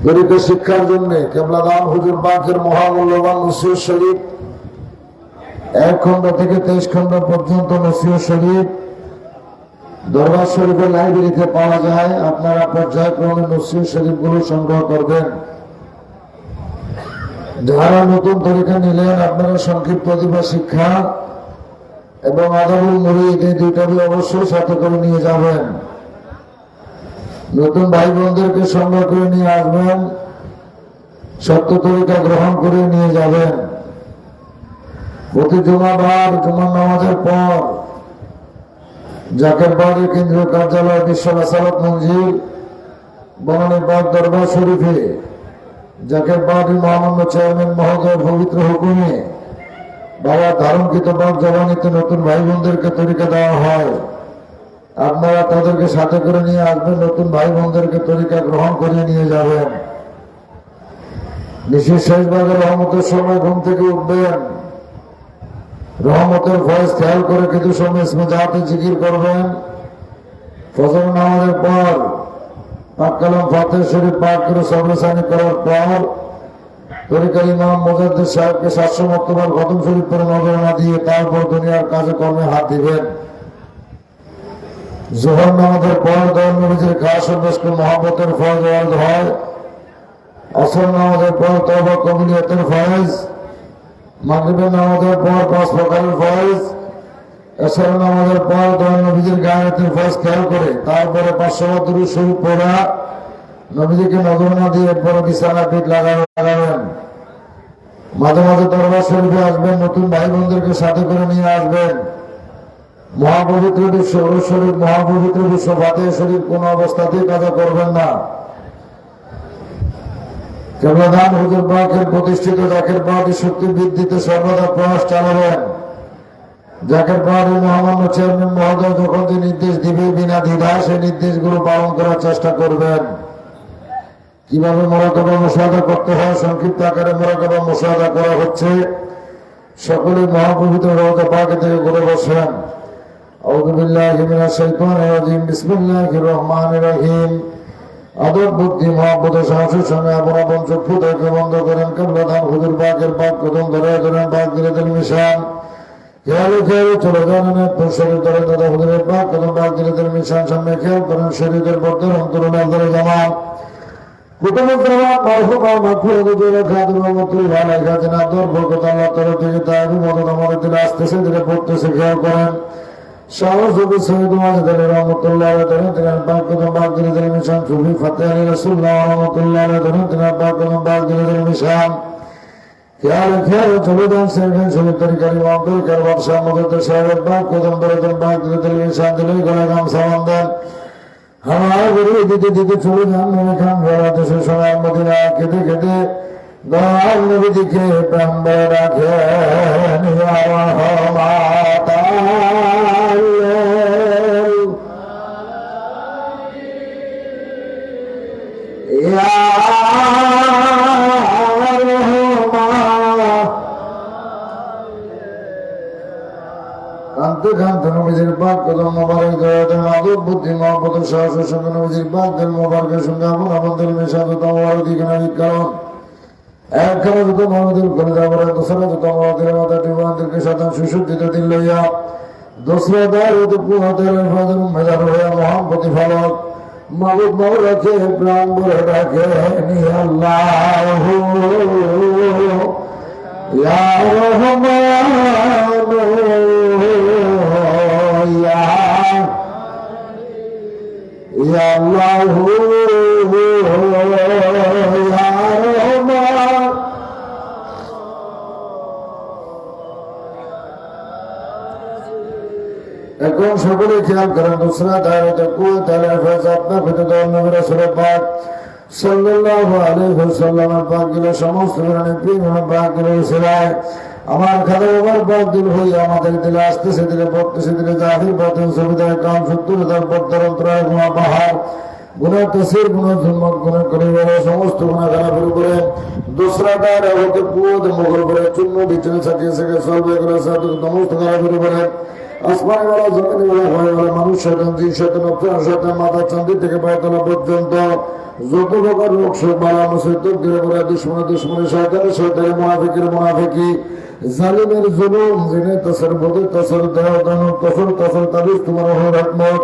তরিকত শিক্ষার জন্য কেবলাদান হুজুর পাকের মহামূল্যবান নসিহত শরীফ 1 খণ্ড থেকে 23 খণ্ড পর্যন্ত নসিহত শরীফ দরবার শরীফের লাইব্রেরিতে পাওয়া যায়। আপনারা পর্যায়ক্রমে নসিহত শরীফগুলো সংগ্রহ করবেন। যারা নতুন তরিকা নিলেন, আপনারা সংক্ষিপ্ত ওজিফা শিক্ষা এবং আদাবুল মুরিদ এই দুইটাকে অবশ্যই সাথে করে নিয়ে যাবেন। নতুন ভাই বোনদেরকে সংগ্রহ করে নিয়ে আসবেন, সত্য তরিকা গ্রহণ করে নিয়ে যাবেন। প্রতি জুমাবার জুমার নামাজের পর জাকেরবাড়ি কেন্দ্রীয় কার্যালয় বিশ্ব আসালত মঞ্জিল বনানীবাগ দরবার শরীফে জাকেরবাড়ি মহামান্য চেয়ারম্যান মহোদয় পবিত্র হুকুমে বাবা ধারণকৃত বাগ জবানিতে নতুন ভাই বোনদেরকে তরিকা দেওয়া হয়। আপনারা তাদেরকে সাথে করে নিয়ে আসবেন, নতুন ভাই বোনদেরকে তরিকা গ্রহণ করে নিয়ে যাবেন। নিশির শেষ ভাগের রহমতের সময় ঘুম থেকে উঠবেন, রহমতের ফয়েজ খেয়াল করে কিছু সময় ইসমে জাহাতে জিকির করবেন। ফজর নামাজের পর পাক কালাম ফাতিহা শরীফ পাঠ করে সবরসানি করার পর তরিকার ইমাম মুজাদ্দিদ সাহেবকে 700 মর্তবার খতম শরীফ করে নজরানা দিয়ে তারপর দুনিয়ার কাজে কর্মে হাত দিবেন। জোহর নামাজের পর দয়াল নবীজির খাস অভ্যাসকে মহব্বতের ফয়েজ ওয়ার্দ হয়। আসর নামাজের পর তওবা কবুলিয়তের ফয়েজ, মাগরিবের নামাজের পর 5 প্রকারের ফয়েজ, এশার নামাজের পর দয়াল নবীজির গায়তের ফয়েজ খেয়াল করে তারপরে 500 বার দুরূদ শরীফ পড়া, নবীজিকে নজরানা দিয়ে এরপরে বিছানা পিঠ লাগাবেন। মাঝে মাঝে দরবার শরীফে আসবেন, নতুন ভাই বোনদেরকে সাথে করে নিয়ে আসবেন। মহাপবিত্র বিশ্ব শরীফ, মহাপবিত্র বিশ্ব ফাতিহা শরীফ কোন অবস্থাতেই কাজা করবেন না। কেবলাদান হুজুর পাকের প্রতিষ্ঠিত জাকের পাহাড়ি শক্তি বৃদ্ধিতে সর্বদা প্রয়াস চালাবেন। জাকের পাহাড়ি মহামান্য চেয়ারম্যান মহোদয় যখন যে নির্দেশ দিবে বিনা দ্বিধায় সেই নির্দেশগুলো পালন করার চেষ্টা করবেন। কিভাবে মোরাকাবা মুশাহাদা করতে হয় সংক্ষিপ্ত আকারে মোরাকাবা মুশাহাদা করা হচ্ছে। সকলে মহাপবিত্র রওজা পাকে থেকে ঘুরে বসেন। আউযু বিল্লাহি মিনাশ শাইতানির রাজিম, বিসমিল্লাহির রহমানির রহিম। আদব বুদ্ধি মহব্বতের সাহসের সঙ্গে আপনার চক্ষু থেকে বন্ধ করেন। কেবলাদান হুজুর পাকের পাক কদম ধরে ধরেন পাক দিলে দিল মিশান খেয়ালে খেয়ালে চলে যান শরীর ধরে দাদা হুজুরের পাক কদম পাক দিলে দিল মিশান সামনে খেয়াল করেন শরীরের বর্ধন অন্তরণ ধরে জামা আসতেছে ধীরে পড়তেছে খেয়াল করেন। সাহস হবে সৈয়দ ওয়াজেদ রহমতুল্লাহ ধরে দিলেন পাক কদম পাক দিলে দিল মিশান সুফি ফাতে আলী রাসূলুল্লাহ রহমতুল্লাহ ধরে দিলেন পাক কদম পাক দিলে দিল মিশান খেয়াল খেয়াল চলে যান সেখানে শরীর তরিকারি মহান্তরিকার বাদশাহ মুজাদ্দিদ সাহেবের পাক কদম ধরে দিলেন পাক দিলে দিল মিশান দিলে গলায় গামছা বাঁধেন। আমার গরিব দিতে দিতে চলে যান নবী খান ঘোড়া দেশের সময় মদিনা খেতে খেতে দয়াল নবী দিকে প্রাণ বয়ে রাখেন। কানতে কানতে নবীজির পাক কদম মোবারক দয়াতের মাদক বুদ্ধি মহব্বতের সাহসের সঙ্গে নবীজির পাক দিল মোবারকের সঙ্গে আপন আমাদের মেশাদত মোবারক দিকে নবীর কারণ একখানে যত মহাদিল করে যাবার দোসরা যত মহাদিলের মাথা টিবানদেরকে সাধারণ সুসজ্জিত দিল লইয়া দোসরা দায় হতে পুহাতের ফাদের মেজার হইয়া মহান প্রতিফলক মালিক মৌলাকে প্রাণ বলে ডাকে নি আল্লাহ ইয়া রহমান ইয়া আল্লাহ ইয়া রহমান। এখন সকলে খেয়াল করেন দোসরা দায়রাতে কুওয়াত আল হিফাজাত না হতে দেওয়া নবী রাসূল পাক সাল্লাল্লাহু আলাইহি ওয়াসাল্লামের পাক দিলে সমস্ত প্রাণী প্রিয় পাক দিলে উসিলায় আমার খাদা আমার পাক দিল হই আমাদের দিলে আসতেছে দিলে পড়তেছে দিলে জাহির বাতিন সুবিধায় কাম সত্তরতার পদ্মার অন্তরায় গুণা পাহাড় গুণা তসির গুণা জুলমত গুণা করিবার সমস্ত গুণা খারাপের উপরে দোসরা দায়রা হতে কুওয়াত মোগল করে চূর্ণ বিছানা ছাকিয়ে ছাকিয়ে চলবে করে সমস্ত খারাপের উপরে আসমানে वाला জমিনে वाला হয় वाला মানুষ শয়তান জিন শয়তান প্রাণ শয়তান মাথা চাঁদি থেকে পায়তলা পর্যন্ত যত প্রকার রোগ শোক বালা মুসিবত ঘিরে পড়ে দুশ্মনের শয়তানের মুনাফিকের মুনাফিকি জালিমের জুলুম জিনে তসরবুদে তসর দেহ দানব তসর তাবিজ তোমার রহমত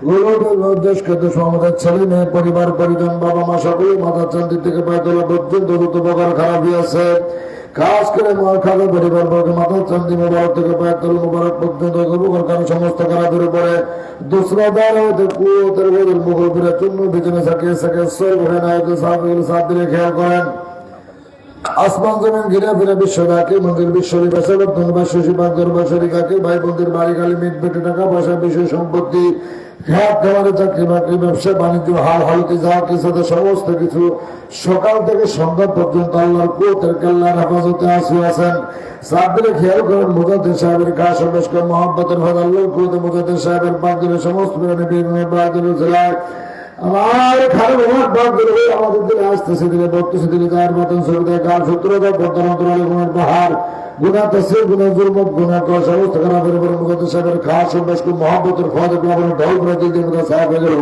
গুলোদের দেশকে দেশ আমাদের ছেলে মেয়ে পরিবার পরিজন বাবা মা সকলে মাথা চাঁদি থেকে পায়তলা পর্যন্ত যত প্রকার খারাপই আছে খাস করে খাদা পরিবার বর্গে মাথা চান্দি মোবারক থেকে পায়তল মোবারক পর্যন্ত কারণ সমস্ত খারাপের উপরে দোসরা দ্বারা কুওয়াতের বদল মুঘল ফিরে চূর্ণ বিছানে সাকিয়ে সাকিয়ে সর ঘরে না সাথ দিলে খেয়াল করেন আসমান জমিন ঘিরে ফিরে বিশ্ব ডাকে মন্দির বিশ্বরী বেসালত ধন্যবাদ শশী পাক দরবার শরীকাকে ভাই বোনদের বাড়ি গালি মিট বেটে টাকা পয়সা বিষয় সম্পত্তি খেয়াল খাবারের চাকরি বাকরি ব্যবসা বাণিজ্য হাল হালতি যা কিছু সমস্ত কিছু সকাল থেকে সন্ধ্যা পর্যন্ত আল্লাহর কুওয়াতের কেল্লার হেফাজতে আছেন। সাত দিলে খেয়াল করেন মুজাদ্দিদ সাহেবের কাজ সবেশ করে মহব্বতের ফাদ আল্লাহর কুওয়াতে মুজাদ্দিদ সাহেবের পাক দিলে সমস্ত প্রাণী বীর পাক দিলে জেলায় আমার খারাপ আমার পাক দিলে আমাদের দিলে আসতেছে দিলে বর্তছে দিলে যার মতন সুবিধায় কাল সূত্রতা পদ্মার অন্তরালে গুণের পাহাড় গুণা তসির গুণা জুলমত গুণা কর সমস্ত খারাপের উপরে মুজাদ্দিদ সাহেবের খাস সবেশ করে মহব্বতের ফাদ প্লাবনের ঢল করে দিয়ে মুজাদ্দিদ সাহেব হয়ে গেল।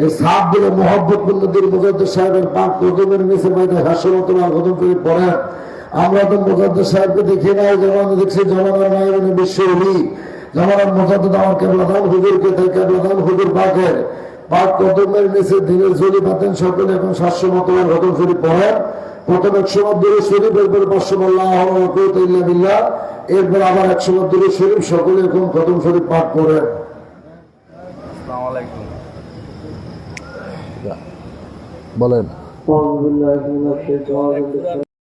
এই সাত দিলে মহব্বত নদীর মুজাদ্দিদ সাহেবের পাক কদমের নিচে বাইরে হাস্যমতলা কদম করে পড়েন। আমরা তো মুজাদ্দিদ সাহেবকে দেখি নাই যেমন দেখছি জমানার নায়ক বিশ্বরী জমানার মুজাদ্দিদ আমার কেবলাদান হুজুরকে তাই কেবলাদান হুজুর পাকের পাক কদমের নিচে দিনের ঝুলি পাতেন সকলে এখন 700 মতলার খতম শরীফ পড়েন। প্রথম 100 বার দরুদ শরীফ এরপর 500 আল্লাহু আকবার ইল্লা বিল্লাহ এরপর আবার 100 বার দরুদ শরীফ সকলে এখন খতম শরীফ পাঠ করেন। আসসালামু আলাইকুম বলেন